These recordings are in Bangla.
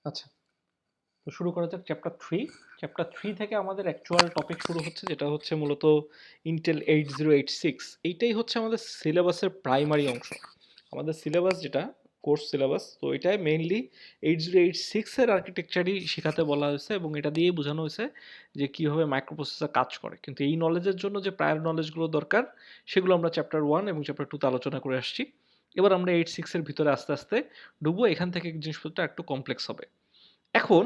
আচ্ছা, তো শুরু করা যাক চ্যাপ্টার 3। চ্যাপ্টার 3 থেকে আমাদের অ্যাকচুয়াল টপিক শুরু হচ্ছে, যেটা হচ্ছে মূলত ইন্টেল 8086। এইটাই হচ্ছে আমাদের সিলেবাসের প্রাইমারি অংশ। আমাদের সিলেবাস যেটা কোর্স সিলেবাস, তো এটাই মেইনলি 8086 এর আর্কিটেকচারই শেখাতে বলা হয়েছে, এবং এটা দিয়েই বোঝানো হয়েছে যে কীভাবে মাইক্রোপ্রসেসর কাজ করে। কিন্তু এই নলেজের জন্য যে প্রায়র নলেজগুলো দরকার, সেগুলো আমরা চ্যাপ্টার 1 এবং চ্যাপ্টার 2 তে আলোচনা করে আসছি। এবার আমরা 86 এর ভিতরে আস্তে আস্তে ঢুকবো, এখান থেকে জিনিসপত্র একটু কমপ্লেক্স হবে। এখন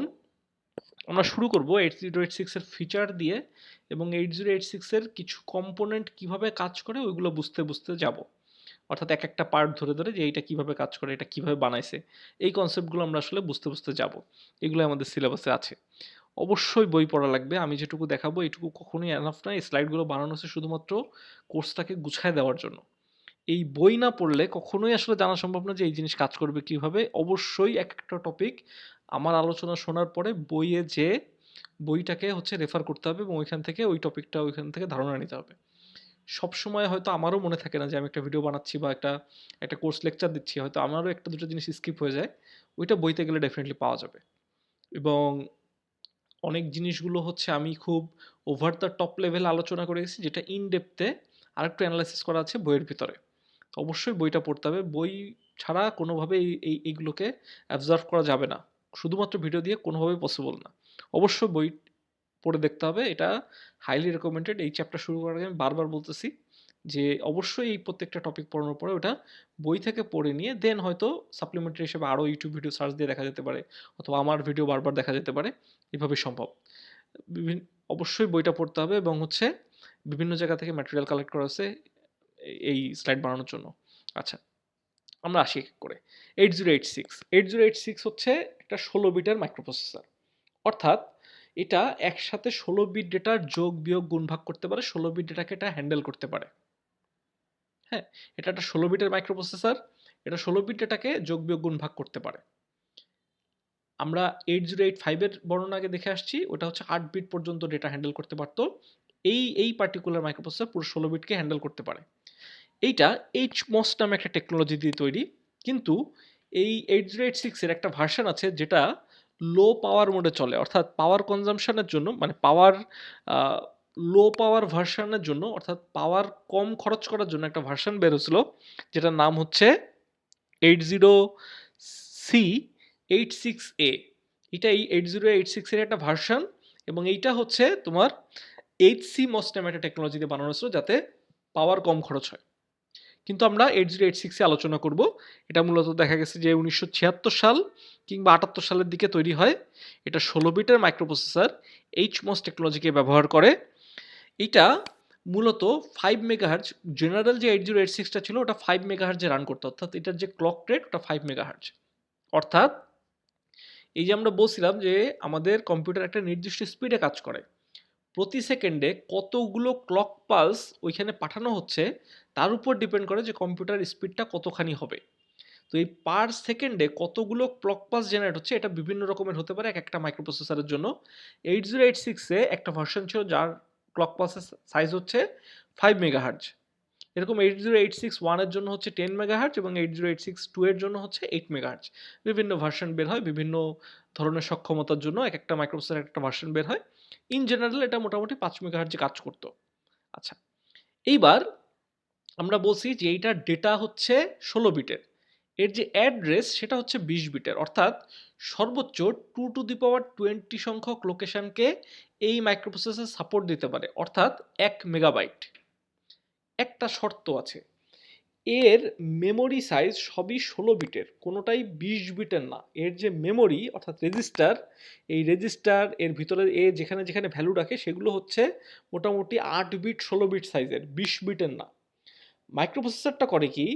আমরা শুরু করব 8086 এর ফিচার দিয়ে, এবং 8086 এর কিছু কম্পোনেন্ট কিভাবে কাজ করে ওইগুলো বুঝতে বুঝতে যাব। অর্থাৎ এক একটা পার্ট ধরে ধরে যে এইটা কিভাবে কাজ করে, এটা কিভাবে বানাইছে, এই কনসেপ্টগুলো আমরা আসলে বুঝতে বুঝতে যাব। এগুলো আমাদের সিলেবাসে আছে। অবশ্যই বই পড়া লাগবে। আমি যেটুকু দেখাবো এটুকু কখনোই এনাফ না। এই স্লাইডগুলো বানানো হচ্ছে শুধুমাত্র কোর্সটাকে গুছায় দেওয়ার জন্য। এই বই না পড়লে কখনোই আসলে জানা সম্ভব না যে এই জিনিস কাজ করবে কিভাবে। অবশ্যই এক একটা টপিক আমার আলোচনা শোনার পরে বইয়ে যে বইটাকে হচ্ছে রেফার করতে হবে, এবং ওইখান থেকে ওই টপিকটা ওইখান থেকে ধারণা নিতে হবে। সবসময় হয়তো আমারও মনে থাকে না যে আমি একটা ভিডিও বানাচ্ছি বা একটা একটা কোর্স লেকচার দিচ্ছি, হয়তো আমারও একটা দুটো জিনিস স্কিপ হয়ে যায়। ওইটা বইতে গেলে ডেফিনেটলি পাওয়া যাবে। এবং অনেক জিনিসগুলো হচ্ছে আমি খুব ওভার দ্য টপ লেভেল আলোচনা করে গেছি, যেটা ইন ডেপথে আরেকটু অ্যানালাইসিস করা আছে বইয়ের ভিতরে। অবশ্যই বইটা পড়তে হবে। বই ছাড়া কোনোভাবে এইগুলোকে অ্যাবজর্ভ করা যাবে না। শুধুমাত্র ভিডিও দিয়ে কোনোভাবেই পসিবল না। অবশ্যই বই পড়ে দেখতে হবে। এটা হাইলি রেকমেন্ডেড। এই চ্যাপ্টার শুরু করার আগে আমি বারবার বলতেছি যে অবশ্যই এই প্রত্যেকটা টপিক পড়ানোর পরে ওটা বই থেকে পড়ে নিয়ে দেন হয়তো সাপ্লিমেন্টারি হিসেবে আরও ইউটিউব ভিডিও সার্চ দিয়ে দেখা যেতে পারে, অথবা আমার ভিডিও বারবার দেখা যেতে পারে। এভাবেই সম্ভব। বিভিন অবশ্যই বইটা পড়তে হবে, এবং হচ্ছে বিভিন্ন জায়গা থেকে ম্যাটেরিয়াল কালেক্ট করা হয়েছে এই স্লাইড বানানোর জন্য। আচ্ছা, আমরা আসি এক এক করে। 8086 হচ্ছে একটা 16 বিটের মাইক্রোপ্রসেসর। অর্থাৎ এটা একসাথে 16 বিট ডেটার যোগ বিয়োগ গুণ ভাগ করতে পারে। 16 বিট ডেটাকে এটা হ্যান্ডেল করতে পারে। হ্যাঁ, এটা একটা 16 বিটের মাইক্রোপ্রসেসর। এটা 16 বিট ডেটাকে যোগ বিয়োগ গুণ ভাগ করতে পারে। আমরা 8085 এর বর্ণনা আগে দেখে আসছি, ওটা হচ্ছে 8 বিট পর্যন্ত ডেটা হ্যান্ডেল করতে পারত। এই পার্টিকুলার মাইক্রোপ্রসেসর পুরো 16 বিটকে হ্যান্ডেল করতে পারে। এইটা HMOS নামে একটা টেকনোলজি দিয়ে তৈরি। কিন্তু এই 8086 এর একটা ভার্সন আছে যেটা লো পাওয়ার মোডে চলে, অর্থাৎ পাওয়ার কনজাম্পশনের জন্য, মানে পাওয়ার লো পাওয়ার ভার্সনের জন্য, অর্থাৎ পাওয়ার কম খরচ করার জন্য একটা ভার্সন বের হয়েছিল, যেটার নাম হচ্ছে 80C86A। এটা এই 8086 এর একটা ভার্সন, এবং এইটা হচ্ছে তোমার HCMOS নামে একটা টেকনোলজি দিয়ে বানানো হয়েছিল যাতে পাওয়ার কম খরচ হয়। কিন্তু আমরা 8086 এ আলোচনা করব। এটা মূলত দেখা গেছে যে 1976 সাল কিংবা 78 সালের দিকে তৈরি হয়। এটা 16 বিটের মাইক্রোপ্রসেসর HMOS টেকনোলজিকে ব্যবহার করে। এটা মূলত 5 মেগাহার্জ, জেনারেল যে 8086 টা ছিল ওটা 5 মেগাহার্জে রান করতো, অর্থাৎ এটার যে ক্লক রেট ওটা 5 মেগাহার্জ। অর্থাৎ এই যে আমরা বলছিলাম যে আমাদের কম্পিউটার একটা নির্দিষ্ট স্পিডে কাজ করে, প্রতি সেকেন্ডে কতগুলো ক্লক পালস ওইখানে পাঠানো হচ্ছে তার উপর ডিপেন্ড করে যে কম্পিউটার স্পিডটা কতখানি হবে। তো এই পার সেকেন্ডে কতগুলো ক্লক পালস জেনারেট হচ্ছে এটা বিভিন্ন রকমের হতে পারে এক একটা মাইক্রোপ্রসেসরের জন্য। 8086 এ একটা ভার্সন ছিল যার ক্লক পালসের সাইজ হচ্ছে 5 মেগাহার্জ। এরকম 80861 এর জন্য হচ্ছে 10 মেগাহার্জ, এবং 80862 এর জন্য হচ্ছে 8 মেগাহার্জ। বিভিন্ন ভার্সন বের হয় বিভিন্ন ধরনের সক্ষমতার জন্য, এক একটা মাইক্রোপ্রসেসরের একটা ভার্সন বের হয়। ইন জেনারেল এটা মোটামুটি 5 মেগাহার্জে কাজ করতো। আচ্ছা, এইবার আমরা বলছি যে এইটার ডেটা হচ্ছে 16 বিটের, এর যে অ্যাড্রেস সেটা হচ্ছে 20 বিটের, অর্থাৎ সর্বোচ্চ 2 টু দি পাওয়ার 20 সংখ্যক লোকেশনকে এই মাইক্রোপ্রসেসর সাপোর্ট দিতে পারে, অর্থাৎ 1 মেগাবাইট। একটা শর্ত আছে, এর মেমোরি সাইজ সবই 16 বিটের, কোনোটাই 20 বিটের না। এর যে মেমোরি অর্থাৎ রেজিস্টার, এই রেজিস্টার এর ভিতরে এ যেখানে যেখানে ভ্যালু রাখে সেগুলো হচ্ছে মোটামুটি 8 বিট 16 বিট সাইজের, 20 বিটের না। মাইক্রোপ্রসেসরটা করে কি,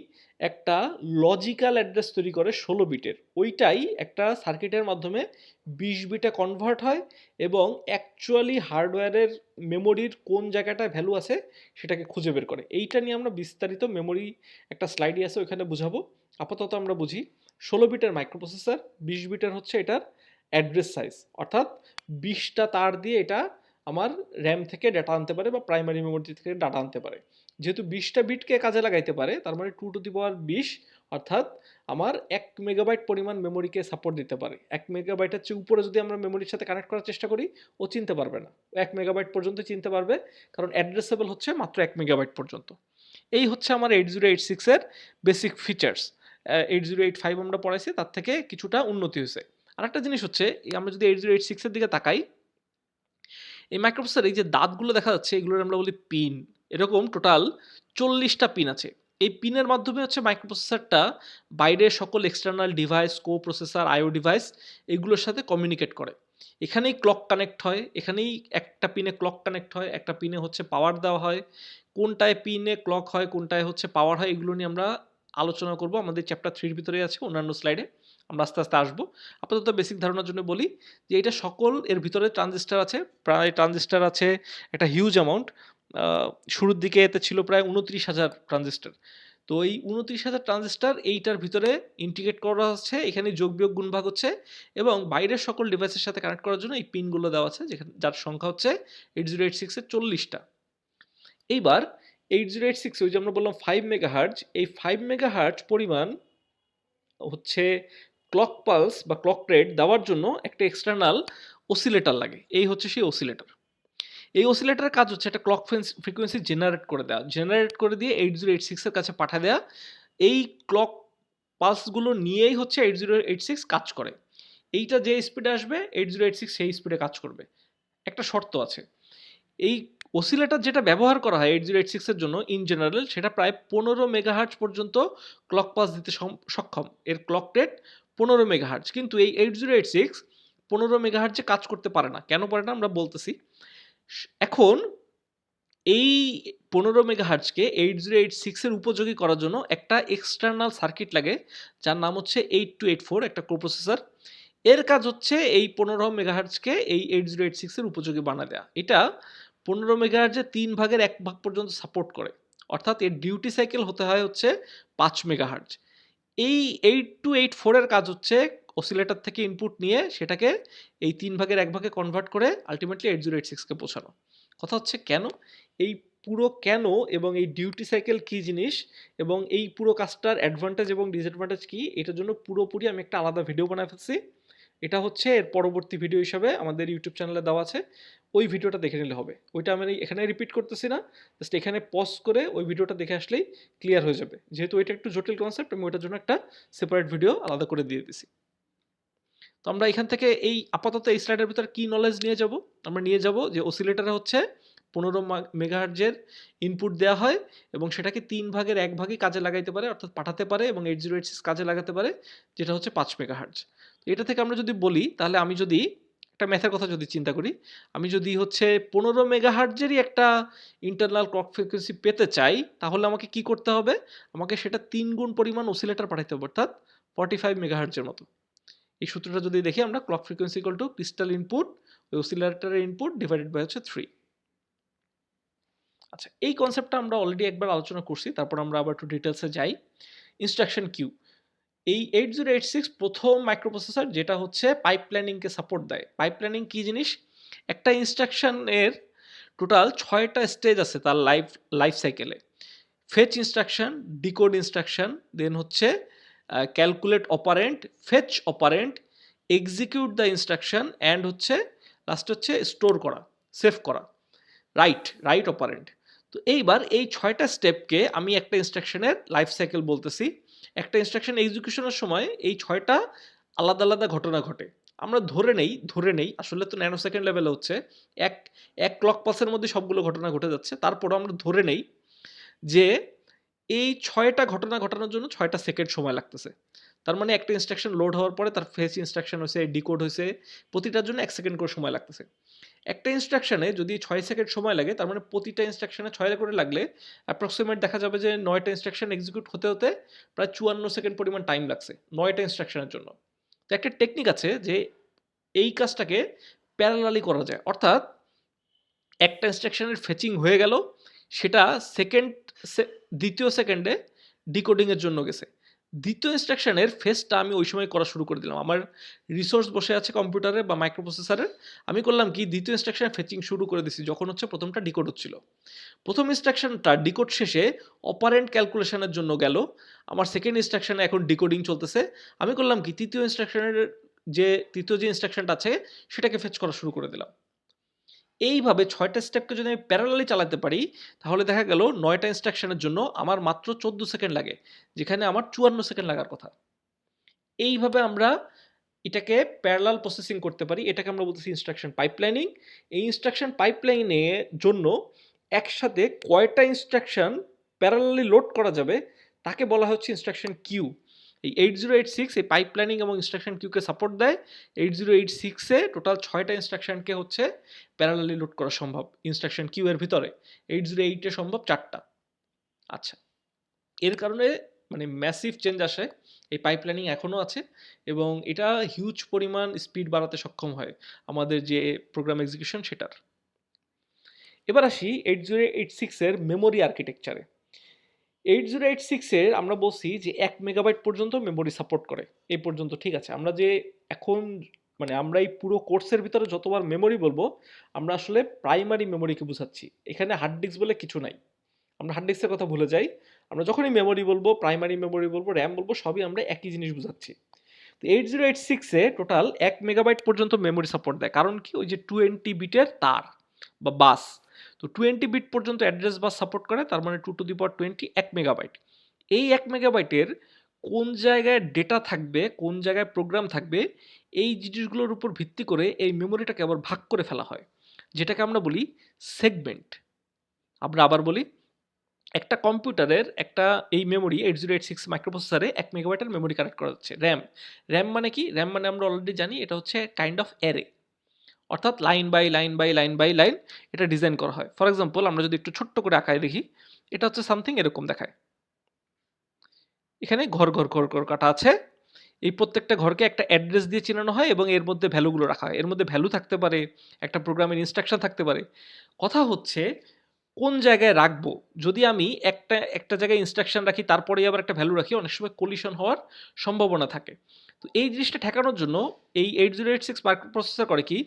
একটা লজিক্যাল অ্যাড্রেস তৈরি করে 16 বিটের, ওইটাই একটা সার্কিটের মাধ্যমে 20 বিটে কনভার্ট হয়, এবং অ্যাকচুয়ালি হার্ডওয়্যারের মেমোরির কোন জায়গাটায় ভ্যালু আছে সেটাকে খুঁজে বের করে। এইটা নিয়ে আমরা বিস্তারিত মেমোরি একটা স্লাইডই আছে ওইখানে বুঝাবো। আপাতত আমরা বুঝি 16 বিটের মাইক্রোপ্রসেসর, 20 বিটের হচ্ছে এটার অ্যাড্রেস সাইজ, অর্থাৎ 20টা তার দিয়ে এটা আমার র্যাম থেকে ডাটা আনতে পারে বা প্রাইমারি মেমোরি থেকে ডাটা আনতে পারে। যেহেতু 20টা বিটকে কাজে লাগাইতে পারে, তার মানে 2 টু দি পাওয়ার 20 অর্থাৎ আমার 1 মেগাবাইট পরিমাণ মেমোরিকে সাপোর্ট দিতে পারে। 1 মেগাবাইটের চেয়ে উপরে যদি আমরা মেমোরির সাথে কানেক্ট করার চেষ্টা করি, ও চিনতে পারবে না। 1 মেগাবাইট পর্যন্ত চিনতে পারবে, কারণ অ্যাড্রেসেবল হচ্ছে মাত্র 1 মেগাবাইট পর্যন্ত। এই হচ্ছে আমার 8086 এর বেসিক ফিচার্স। 8085 আমরা পড়াইছি, তার থেকে কিছুটা উন্নতি হয়েছে। আরেকটা জিনিস হচ্ছে, আমরা যদি 8086 এর দিকে তাকাই, এই মাইক্রোপ্রসেসর এই যে দাঁতগুলো দেখা যাচ্ছে, এগুলোর আমরা বলি পিন। এরকম টোটাল 40টা পিন আছে। এই পিনের মাধ্যমে হচ্ছে মাইক্রোপ্রসেসরটা বাইরের সকল এক্সটার্নাল ডিভাইস, কো প্রসেসর, আইও ডিভাইস এগুলোর সাথে কমিউনিকেট করে। এখানেই ক্লক কানেক্ট হয়, এখানেই একটা পিনে ক্লক কানেক্ট হয়, একটা পিনে হচ্ছে পাওয়ার দেওয়া হয়। কোনটায় পিনে ক্লক হয়, কোনটায় হচ্ছে পাওয়ার হয়, এগুলো নিয়ে আমরা আলোচনা করব আমাদের চ্যাপ্টার 3 এর ভিতরে আছে, অন্যান্য স্লাইডে আমরা আস্তে আস্তে আসবো। আপাতত বেসিক ধারণার জন্য বলি যে এটা সকল এর ভিতরে ট্রানজিস্টার আছে, প্রায় ট্রানজিস্টার আছে একটা হিউজ অ্যামাউন্ট। শুরুর দিকে এতে ছিল প্রায় 29,000 ট্রানজিস্টার। তো এই 29,000 ট্রানজিস্টার এইটার ভিতরে ইন্টিগ্রেট করা হচ্ছে, এখানে যোগ বিয়োগ গুণভাগ হচ্ছে, এবং বাইরের সকল ডিভাইসের সাথে কানেক্ট করার জন্য এই পিনগুলো দেওয়া আছে, যেখানে যার সংখ্যা হচ্ছে 8086 এর 40টা। এইবার 8086 ওই যে আমরা বললাম 5 মেগাহার্জ, এই 5 মেগাহার্জ পরিমাণ হচ্ছে ক্লক পালস বা ক্লক রেট দেওয়ার জন্য একটা এক্সটার্নাল অসিলেটর লাগে। এই হচ্ছে সেই অসিলেটর। এই অসিলেটরের কাজ হচ্ছে একটা ক্লক ফ্রিকোয়েন্সি জেনারেট করে দেওয়া, জেনারেট করে দিয়ে 8086 এর কাছে পাঠিয়ে দেওয়া। এই ক্লক পালসগুলো নিয়েই হচ্ছে 8086 কাজ করে। এইটা যে স্পিডে আসবে 8086 সেই স্পিডে কাজ করবে। একটা শর্ত আছে, এই অসিলেটর যেটা ব্যবহার করা হয় 8086 এর জন্য ইন জেনারেল, সেটা প্রায় 15 মেগাহার্জ পর্যন্ত ক্লক পালস দিতে সক্ষম। এর ক্লক রেট 15 মেগাহার্জ, কিন্তু এই 8086 15 মেগাহার্জে কাজ করতে পারে না। কেন পারে না আমরা বলতেছি। এখন এই 15 মেগাহার্জকে 8086 এর উপযোগী করার জন্য একটা এক্সটার্নাল সার্কিট লাগে, যার নাম হচ্ছে 8284, একটা কোপ্রসেসর। এর কাজ হচ্ছে এই 15 মেগাহার্জকে এই 8086 এর উপযোগী বানা দেয়া। এটা 15 মেগাহার্জের 3 ভাগের 1 ভাগ পর্যন্ত সাপোর্ট করে, অর্থাৎ এর ডিউটি সাইকেল হতে হয় হচ্ছে 5 মেগাহার্জ। এই 8284 এর কাজ হচ্ছে অসিলেটর থেকে ইনপুট নিয়ে সেটাকে এই 3 ভাগের 1 ভাগে কনভার্ট করে আলটিমেটলি 8086 কে পৌঁছানো। কথা হচ্ছে কেন, এই পুরো কেন এবং এই ডিউটি সাইকেল কি জিনিস এবং এই পুরো কাজটার অ্যাডভান্টেজ এবং ডিসঅ্যাডভান্টেজ কি, এটার জন্য পুরোপুরি আমি একটা আলাদা ভিডিও বানায় ফেলছি। এটা হচ্ছে এর পরবর্তী ভিডিও হিসাবে আমাদের ইউটিউব চ্যানেলে দেওয়া আছে, ওই ভিডিওটা দেখে নিলে হবে। ওইটা আমি এখানে রিপিট করতেছি না, জাস্ট এখানে পজ করে ওই ভিডিওটা দেখে আসলেই ক্লিয়ার হয়ে যাবে। যেহেতু এটা একটু জটিল কনসেপ্ট, আমি ওইটার জন্য একটা সেপারেট ভিডিও আলাদা করে দিয়ে দিছি। তো আমরা এখান থেকে এই আপাতত এই স্লাইডের ভিতরে কি নলেজ নিয়ে যাব, আমরা নিয়ে যাব যে অসিলেটরে হচ্ছে 15 মেগাহার্জের ইনপুট দেওয়া হয় এবং সেটাকে 3 ভাগের 1 ভাগে কাজে লাগাইতে পারে, অর্থাৎ পাঠাতে পারে, এবং 8086 কাজে লাগাতে পারে, যেটা হচ্ছে 5 মেগাহার্জ। তো এটা থেকে আমরা যদি বলি, তাহলে আমি যদি একটা ম্যাথের কথা যদি চিন্তা করি, আমি যদি হচ্ছে 15 মেগাহার্জেরই একটা ইন্টারনাল ক্লক ফ্রিকোয়েন্সি পেতে চাই, তাহলে আমাকে কি করতে হবে, আমাকে সেটা 3 গুণ পরিমাণ অসিলেটর পাঠাতে হবে, অর্থাৎ 45 মেগাহার্জের মতো। এই সূত্রটা যদি দেখি আমরা, clock frequency equal to crystal input ওই অসিলেটরের ইনপুট ডিভাইডেড বাই হচ্ছে 3। আচ্ছা, এই কনসেপ্টটা আমরা অলরেডি একবার আলোচনা করছি, তারপর আমরা আবার একটু ডিটেলসে যাই। ইনস্ট্রাকশন কিউ, এই 8086 প্রথম মাইক্রোপ্রসেসর যেটা হচ্ছে পাইপলাইনিংকে সাপোর্ট দেয়। পাইপলাইনিং কি জিনিস, একটা ইনস্ট্রাকশনের টোটাল 6টা স্টেজ আছে তার লাইফ সাইকেলে। ফেচ ইনস্ট্রাকশন, ডিকোড ইনস্ট্রাকশন, দেন হচ্ছে calculate operant, fetch operant, execute the instruction, and হচ্ছে লাস্ট হচ্ছে স্টোর করা, সেভ করা, রাইট অপারেন্ট। তো এইবার এই 6টা স্টেপকে আমি একটা ইনস্ট্রাকশনের লাইফ সাইকেল বলতেছি। একটা ইনস্ট্রাকশন এক্সিকিউশনের সময় এই 6টা আলাদা আলাদা ঘটনা ঘটে। আমরা ধরে নেই আসলে তো ন্যানো সেকেন্ড লেভেলে হচ্ছে এক এক ক্লক পালসের মধ্যে সবগুলো ঘটনা ঘটে যাচ্ছে, তারপরও আমরা ধরে নেই যে এই 6টা ঘটনা ঘটানোর জন্য 6টা সেকেন্ড সময় লাগতেছে। তার মানে একটা ইনস্ট্রাকশন লোড হওয়ার পরে তার ফেচ ইনস্ট্রাকশন হয়েছে, ডিকোড হয়েছে, প্রতিটার জন্য 1 সেকেন্ড করে সময় লাগতেছে। একটা ইনস্ট্রাকশনে যদি 6 সেকেন্ড সময় লাগে, তার মানে প্রতিটা ইনস্ট্রাকশনে 6 করে লাগলে অ্যাপ্রক্সিমেট দেখা যাবে যে 9টা ইনস্ট্রাকশন এক্সিকিউট হতে হতে প্রায় 54 সেকেন্ড পরিমাণ টাইম লাগছে 9টা ইনস্ট্রাকশনের জন্য। তো একটা টেকনিক আছে যে এই কাজটাকে প্যারালালি করা যায়, অর্থাৎ একটা ইনস্ট্রাকশনের ফেচিং হয়ে গেল, সেটা দ্বিতীয় সেকেন্ডে ডিকোডিংয়ের জন্য গেছে, দ্বিতীয় ইনস্ট্রাকশনের ফেসটা আমি ওই সময় করা শুরু করে দিলাম। আমার রিসোর্স বসে আছে কম্পিউটারে বা মাইক্রোপ্রসেসরের। আমি করলাম কি দ্বিতীয় ইনস্ট্রাকশনের ফেচিং শুরু করে দিছি যখন হচ্ছে প্রথমটা ডিকোড হচ্ছিল। প্রথম ইনস্ট্রাকশনটা ডিকোড শেষে অপারেন্ট ক্যালকুলেশনের জন্য গেল। আমার সেকেন্ড ইনস্ট্রাকশনে এখন ডিকোডিং চলতেছে। আমি করলাম কি তৃতীয় যে ইনস্ট্রাকশনটা আছে সেটাকে ফেচ করা শুরু করে দিলাম। এইভাবে ৬টা স্টেপকে যদি আমি প্যারালালি চালাতে পারি তাহলে দেখা গেল ৯টা ইনস্ট্রাকশনের জন্য আমার মাত্র ১৪ সেকেন্ড লাগে, যেখানে আমার ৫৪ সেকেন্ড লাগার কথা। এইভাবে আমরা এটাকে প্যারালাল প্রসেসিং করতে পারি। এটাকে আমরা বলতেছি ইনস্ট্রাকশন পাইপলাইনিং। এই ইনস্ট্রাকশন পাইপলাইনের জন্য একসাথে কয়টা ইনস্ট্রাকশন প্যারালালি লোড করা যাবে তাকে বলা হচ্ছে ইনস্ট্রাকশন কিউ। এই 8086 এই পাইপলাইনিং এবং ইনস্ট্রাকশন কিউকে সাপোর্ট দেয়। 8086 এ টোটাল 6টা ইনস্ট্রাকশনকে হচ্ছে প্যারালালি লোড করা সম্ভব ইনস্ট্রাকশন কিউ এর ভিতরে। 808 এ সম্ভব 4টা। আচ্ছা, এর কারণে মানে ম্যাসিভ চেঞ্জ আসে। এই পাইপলাইনিং এখনও আছে এবং এটা হিউজ পরিমাণ স্পিড বাড়াতে সক্ষম হয় আমাদের যে প্রোগ্রাম এক্সিকিউশন সেটার। এবার আসি 8086 এর মেমোরি আর্কিটেকচারে। 8086 এর আমরা বলছি যে 1 মেগাবাইট পর্যন্ত মেমোরি সাপোর্ট করে। এই পর্যন্ত ঠিক আছে। আমরা যে এখন মানে আমরা এই পুরো কোর্সের ভিতরে যতবার মেমোরি বলবো আমরা আসলে প্রাইমারি মেমোরিকে বোঝাচ্ছি। এখানে হার্ড ডিস্ক বলে কিছু নাই। আমরা হার্ড ডিস্কের কথা ভুলে যাই। আমরা যখনই মেমোরি বলবো, প্রাইমারি মেমোরি বলবো, র্যাম বলবো, সবই আমরা একই জিনিস বোঝাচ্ছি। তো 8086 এ টোটাল 1 মেগাবাইট পর্যন্ত মেমোরি সাপোর্ট দেয়। কারণ কি ওই যে 20 বিটের তার বা বাস। তো 20 বিট পর্যন্ত অ্যাড্রেস বাস সাপোর্ট করে, তার মানে 2 টু দি পাওয়ার 20 1 মেগাবাইট। এই 1 মেগাবাইটের কোন জায়গায় ডেটা থাকবে, কোন জায়গায় প্রোগ্রাম থাকবে, এই জিনিসগুলোর উপর ভিত্তি করে এই মেমোরিটাকে আবার ভাগ করে ফেলা হয়, যেটাকে আমরা বলি সেগমেন্ট। আমরা আবার বলি একটা কম্পিউটারের একটা এই মেমোরি 8086 মাইক্রোপ্রসেসরে 1 মেগাবাইটের মেমোরি কানেক্ট করা হচ্ছে। র্যাম মানে কি? র্যাম মানে আমরা অলরেডি জানি এটা হচ্ছে কাইন্ড অফ অ্যারে, অর্থাৎ line by line by line by line এটা ডিজাইন করা হয়। ফর এক্সাম্পল আমরা যদি একটু ছোট্ট করে আঁকায় দেখি, এটা হচ্ছে সামথিং এরকম দেখায়। এখানে ঘর ঘর ঘর ঘর কাটা আছে। এই প্রত্যেকটা ঘরকে একটা অ্যাড্রেস দিয়ে চিনানো হয় এবং এর মধ্যে ভ্যালুগুলো রাখা হয়। এর মধ্যে ভ্যালু থাকতে পারে, একটা প্রোগ্রামের ইনস্ট্রাকশন থাকতে পারে। কথা হচ্ছে কোন জায়গায় রাখবো? যদি আমি একটা জায়গায় ইনস্ট্রাকশন রাখি তারপরেই আবার একটা ভ্যালু রাখি, অনেক সময় কোলিশন হওয়ার সম্ভাবনা থাকে। তো এই জিনিসটা ঠেকানোর জন্য এই 8086 মাইক্রোপ্রসেসর করে কি,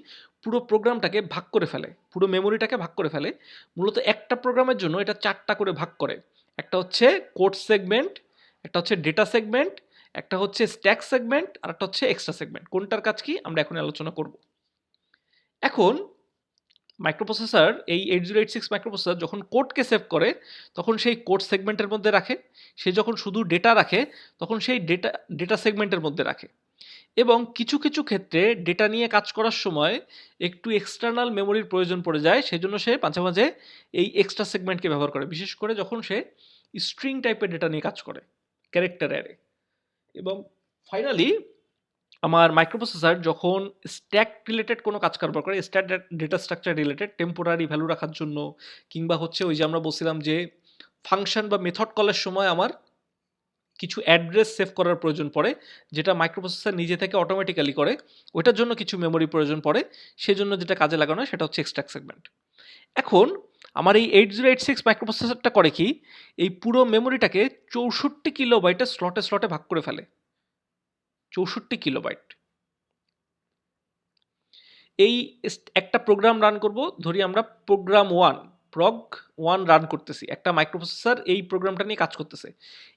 পুরো প্রোগ্রামটাকে ভাগ করে ফেলে, পুরো মেমোরিটাকে ভাগ করে ফেলে। মূলত একটা প্রোগ্রামের জন্য এটা 4টা করে ভাগ করে। একটা হচ্ছে কোড সেগমেন্ট, একটা হচ্ছে ডেটা সেগমেন্ট, একটা হচ্ছে স্ট্যাক সেগমেন্ট, আর একটা হচ্ছে এক্সট্রা সেগমেন্ট। কোনটার কাজ কি আমরা এখন আলোচনা করব। এখন মাইক্রোপ্রসেসর এই 8086 মাইক্রোপ্রসেসর যখন কোডকে সেভ করে তখন সেই কোড সেগমেন্টের মধ্যে রাখে। সে যখন শুধু ডেটা রাখে তখন সেই ডেটা সেগমেন্টের মধ্যে রাখে। এবং কিছু কিছু ক্ষেত্রে ডেটা নিয়ে কাজ করার সময় একটু এক্সটার্নাল মেমোরির প্রয়োজন পড়ে যায়, সেজন্য সে মাঝে মাঝে এই এক্সট্রা সেগমেন্টকে ব্যবহার করে, বিশেষ করে যখন সে স্ট্রিং টাইপের ডেটা নিয়ে কাজ করে, ক্যারেক্টার অ্যারে। এবং ফাইনালি আমার মাইক্রোপ্রসেসর যখন স্ট্যাক রিলেটেড কোনো কাজ কারবার করে, stack data structure related temporary value রাখার জন্য, কিংবা হচ্ছে ওই যে আমরা বলছিলাম যে ফাংশন বা মেথড কলের সময় আমার কিছু অ্যাড্রেস সেভ করার প্রয়োজন পড়ে, যেটা মাইক্রোপ্রসেসর নিজে থেকে অটোমেটিক্যালি করে, ওইটার জন্য কিছু মেমোরি প্রয়োজন পড়ে। সেজন্য যেটা কাজে লাগানো হয় সেটা হচ্ছে এক্সট্রাক সেগমেন্ট। এখন আমার এই 8086 মাইক্রোপ্রসেসরটা করে কি, এই পুরো মেমোরিটাকে 64 কিলোবাইটের স্লটে স্লটে ভাগ করে ফেলে। 64 কিলোবাইট। এই একটা প্রোগ্রাম রান করব, ধরি আমরা প্রোগ্রাম 1 রান করতেছি, একটা মাইক্রোপ্রসেসর এই প্রোগ্রামটা নিয়ে কাজ করতেছে।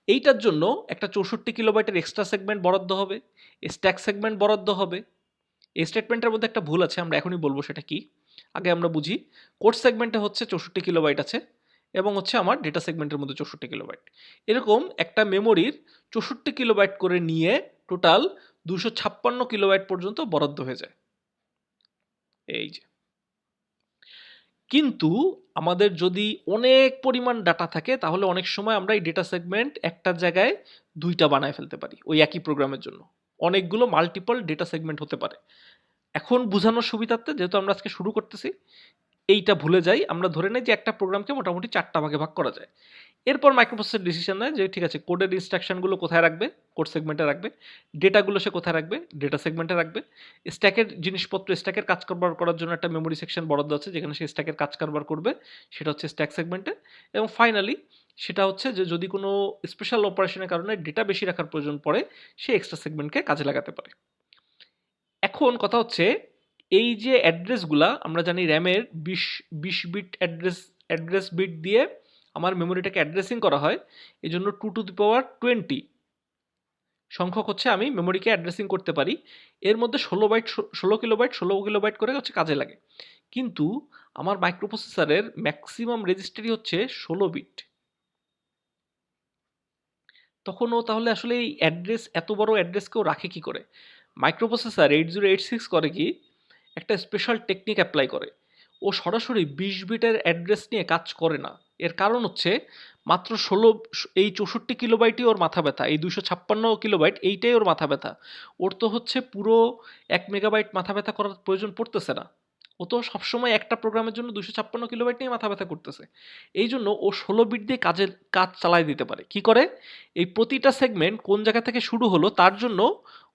এইটার জন্য একটা 64 কিলোবাইটের এক্সট্রা সেগমেন্ট বরাদ্দ হবে, স্ট্যাক সেগমেন্ট বরাদ্দ হবে। এই স্টেটমেন্টের মধ্যে একটা ভুল আছে, আমরা এখনই বলবো সেটা কি। আগে আমরা বুঝি, কোড সেগমেন্টে হচ্ছে 64 কিলোবাইট আছে এবং হচ্ছে আমার ডেটা সেগমেন্টের মধ্যে 64 কিলোবাইট। এরকম একটা মেমোরির 64 কিলোবাইট করে নিয়ে টোটাল 256 কিলোবাইট পর্যন্ত বরাদ্দ হয়ে যায়। এই যে, কিন্তু আমাদের যদি অনেক পরিমাণ ডাটা থাকে তাহলে অনেক সময় আমরা এই ডেটা সেগমেন্ট একটা জায়গায় 2টা বানায় ফেলতে পারি ওই একই প্রোগ্রামের জন্য। অনেকগুলো মাল্টিপল ডেটা সেগমেন্ট হতে পারে। এখন বোঝানোর সুবিধার্থে যেহেতু আমরা আজকে শুরু করতেছি, এইটা ভুলে যাই, আমরা ধরে নেই যে একটা প্রোগ্রামকে মোটামুটি 4টা ভাগে ভাগ করা যায়। এরপর মাইক্রোপ্রসেসর ডিসিশন নেয় যে ঠিক আছে কোডের ইনস্ট্রাকশনগুলো কোথায় রাখবে, কোড সেগমেন্টে রাখবে, ডেটাগুলো সে কোথায় রাখবে, ডেটা সেগমেন্টে রাখবে, স্ট্যাকের জিনিসপত্র, স্ট্যাকের কাজ কারবার করার জন্য একটা মেমোরি সেকশন বরাদ্দ আছে যেখানে সে স্ট্যাকের কাজ কারবার করবে, সেটা হচ্ছে স্ট্যাক সেগমেন্টে। এবং ফাইনালি সেটা হচ্ছে যে যদি কোনো স্পেশাল অপারেশনের কারণে ডেটা বেশি রাখার প্রয়োজন পড়ে, সে এক্সট্রা সেগমেন্টকে কাজে লাগাতে পারে। এখন কথা হচ্ছে, এই যে অ্যাড্রেসগুলা আমরা জানি র্যামের 20 বিট অ্যাড্রেস বিট দিয়ে আমার মেমোরিটাকে অ্যাড্রেসিং করা হয়। এই জন্য 2 টু দি পাওয়ার 20 সংখ্যক হচ্ছে আমি মেমোরিকে অ্যাড্রেসিং করতে পারি। এর মধ্যে 16 কিলোবাইট করে হচ্ছে কাজে লাগে। কিন্তু আমার মাইক্রোপ্রসেসরের ম্যাক্সিমাম রেজিস্টারই হচ্ছে 16 বিট। তখন ও তাহলে আসলে এই এত বড় অ্যাড্রেস কেউ রাখে কি করে? মাইক্রোপ্রসেসর 8086 করে কি, একটা স্পেশাল টেকনিক অ্যাপ্লাই করে। ও সরাসরি 20 বিটের অ্যাড্রেস নিয়ে কাজ করে না। এর কারণ হচ্ছে মাত্র এই 64 কিলোবাইটই ওর মাথা ব্যথা, এই 256 কিলোবাইট এইটাই ওর মাথা ব্যথা। ওর তো হচ্ছে পুরো 1 মেগাবাইট মাথা ব্যথা করার প্রয়োজন পড়তেছে না। ও তো সবসময় একটা প্রোগ্রামের জন্য 256 কিলোবাইট নিয়ে মাথা ব্যথা করতেছে। এই জন্য ও 16 বিট দিয়ে কাজ চালাই দিতে পারে। কি করে? এই প্রতিটা সেগমেন্ট কোন জায়গা থেকে শুরু হলো তার জন্য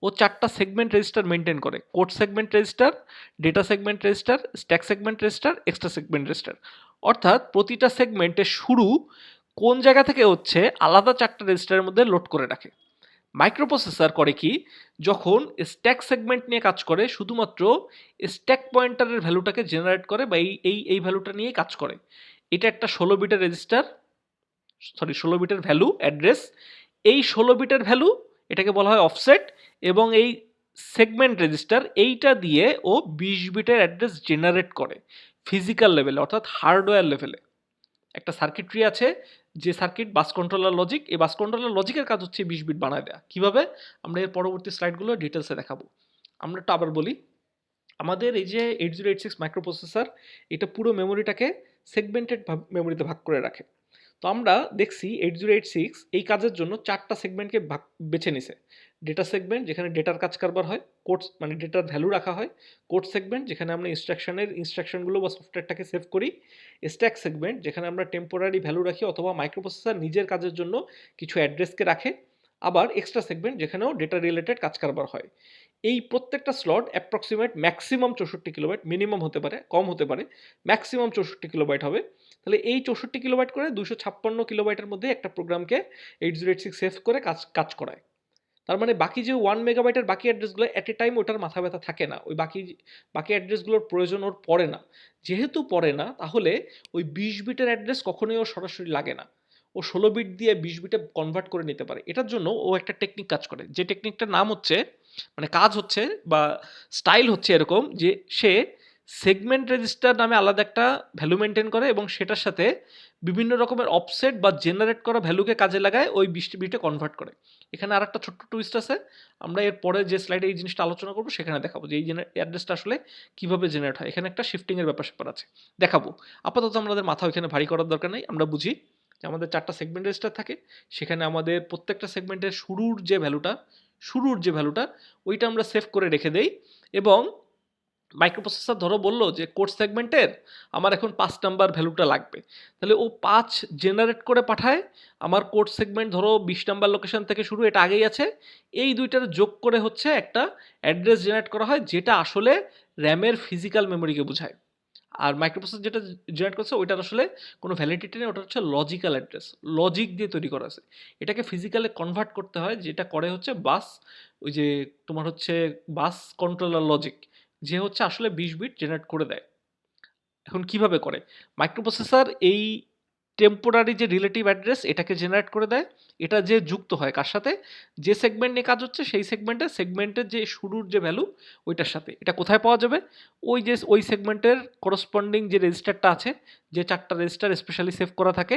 ও 4টা সেগমেন্ট রেজিস্টার মেনটেন করে। Code segment register, data segment register, stack segment register, extra segment register. অর্থাৎ প্রতিটা সেগমেন্টের শুরু কোন জায়গা থেকে হচ্ছে আলাদা 4টা রেজিস্টারের মধ্যে লোড করে রাখে। মাইক্রোপ্রসেসর করে কি, যখন স্ট্যাক সেগমেন্ট নিয়ে কাজ করে শুধুমাত্র স্ট্যাক পয়েন্টারের ভ্যালুটাকে জেনারেট করে বা এই ভ্যালুটা নিয়ে কাজ করে। এটা একটা 16 বিটের রেজিস্টার, 16 বিটের ভ্যালু অ্যাড্রেস। এই 16 বিটের ভ্যালু এটাকে বলা হয় অফসেট, এবং এই সেগমেন্ট রেজিস্টার এইটা দিয়ে ও 20 বিটের অ্যাড্রেস জেনারেট করে ফিজিক্যাল লেভেলে, অর্থাৎ হার্ডওয়্যার লেভেলে। একটা সার্কিটরি আছে, যে সার্কিট বাস কন্ট্রোলার লজিক, এই বাস কন্ট্রোলার লজিকের কাজ হচ্ছে 20 বিট বানায় দেওয়া। কিভাবে? আমরা এর পরবর্তী স্লাইডগুলো ডিটেলসে দেখাবো। আমরা একটু আবার বলি, আমাদের এই যে 8086 মাইক্রোপ্রসেসর, এটা পুরো মেমোরিটাকে সেগমেন্টেড মেমোরিতে ভাগ করে রাখে। তো আমরা দেখছি 8086 এই কাজের জন্য 4টা সেগমেন্টকে বেছে নিছে। ডেটা সেগমেন্ট, যেখানে ডেটার কাজ কারবার হয়, কোড মানে ডেটার ভ্যালু রাখা হয়। কোড সেগমেন্ট, যেখানে আমরা ইনস্ট্রাকশনগুলো বা সফটওয়্যারটাকে সেভ করি। স্ট্যাক সেগমেন্ট, যেখানে আমরা টেম্পোরারি ভ্যালু রাখি অথবা মাইক্রোপ্রসেসর নিজের কাজের জন্য কিছু অ্যাড্রেসকে রাখে। আবার এক্সট্রা সেগমেন্ট, যেখানেও ডেটা রিলেটেড কাজ কারবার হয়। এই প্রত্যেকটা slot approximate maximum 64 kilobyte, minimum হতে পারে, কম হতে পারে, ম্যাক্সিমাম 64 কিলোবাইট হবে। তাহলে এই 64 কিলোবাইট করে 256 কিলোবাইটের মধ্যে একটা প্রোগ্রামকে 8086 সেভ করে কাজ করায়। তার মানে বাকি যে 1 মেগাবাইটের বাকি অ্যাড্রেসগুলো এট এ টাইম ওটার মাথা ব্যথা থাকে না, ওই বাকি অ্যাড্রেসগুলোর প্রয়োজন ওর পড়ে না। যেহেতু পড়ে না, তাহলে ওই 20 বিটের অ্যাড্রেস কখনোই ওর সরাসরি লাগে না। ও 16 বিট দিয়ে 20 বিটে কনভার্ট করে নিতে পারে। এটার জন্য ও একটা টেকনিক কাজ করে, যে টেকনিকটার নাম হচ্ছে, মানে কাজ হচ্ছে বা স্টাইল হচ্ছে এরকম, যে সে সেগমেন্ট রেজিস্টার নামে আলাদা একটা ভ্যালু মেনটেন করে এবং সেটার সাথে বিভিন্ন রকমের অফসেট বা জেনারেট করা ভ্যালুকে কাজে লাগায় ওই 20 বিটে কনভার্ট করে। এখানে আর একটা ছোট্ট টুইস্ট আছে, আমরা এর পরে যে স্লাইডে এই জিনিসটা আলোচনা করবো সেখানে দেখাবো যে এই অ্যাড্রেসটা আসলে কিভাবে জেনারেট হয়। এখানে একটা শিফটিংয়ের ব্যাপার স্যাপার আছে, দেখাবো। আপাতত আমাদের মাথা ওইখানে ভারী করার দরকার নেই। আমরা বুঝি যে আমাদের 4টা সেগমেন্ট রেজিস্টার থাকে, সেখানে আমাদের প্রত্যেকটা সেগমেন্টের শুরুর যে ভ্যালুটা ওইটা আমরা সেভ করে রেখে দেই। এবং মাইক্রোপ্রসেসর ধরো বললো যে কোড সেগমেন্টের আমার এখন 5 নাম্বার ভ্যালুটা লাগবে, তাহলে ও 5 জেনারেট করে পাঠায়। আমার কোড সেগমেন্ট ধরো 20 নাম্বার লোকেশন থেকে শুরু, এটা আগেই আছে। এই দুইটার যোগ করে হচ্ছে একটা অ্যাড্রেস জেনারেট করা হয়, যেটা আসলে র্যামের ফিজিক্যাল মেমোরিকে বোঝায়। আর মাইক্রোপ্রসেসর যেটা জেনারেট করছে ওইটার আসলে কোনো ভ্যালিডিটি নেই, ওটা হচ্ছে লজিক্যাল অ্যাড্রেস, লজিক দিয়ে তৈরি করা আছে। এটাকে ফিজিক্যালে কনভার্ট করতে হয়, যেটা করে হচ্ছে ওই যে তোমার হচ্ছে বাস কন্ট্রোলার লজিক, যে হচ্ছে আসলে 20 বিট জেনারেট করে দেয়। এখন কিভাবে করে? মাইক্রোপ্রসেসর এই টেম্পোরারি যে রিলেটিভ অ্যাড্রেস এটাকে জেনারেট করে দেয়। এটা যে যুক্ত হয় কার সাথে? যে সেগমেন্ট নিয়ে কাজ হচ্ছে সেই সেগমেন্টের যে শুরুর যে ভ্যালু ওইটার সাথে। এটা কোথায় পাওয়া যাবে? ওই সেগমেন্টের করসপন্ডিং যে রেজিস্টারটা আছে, যে 4টা রেজিস্টার স্পেশালি সেভ করা থাকে,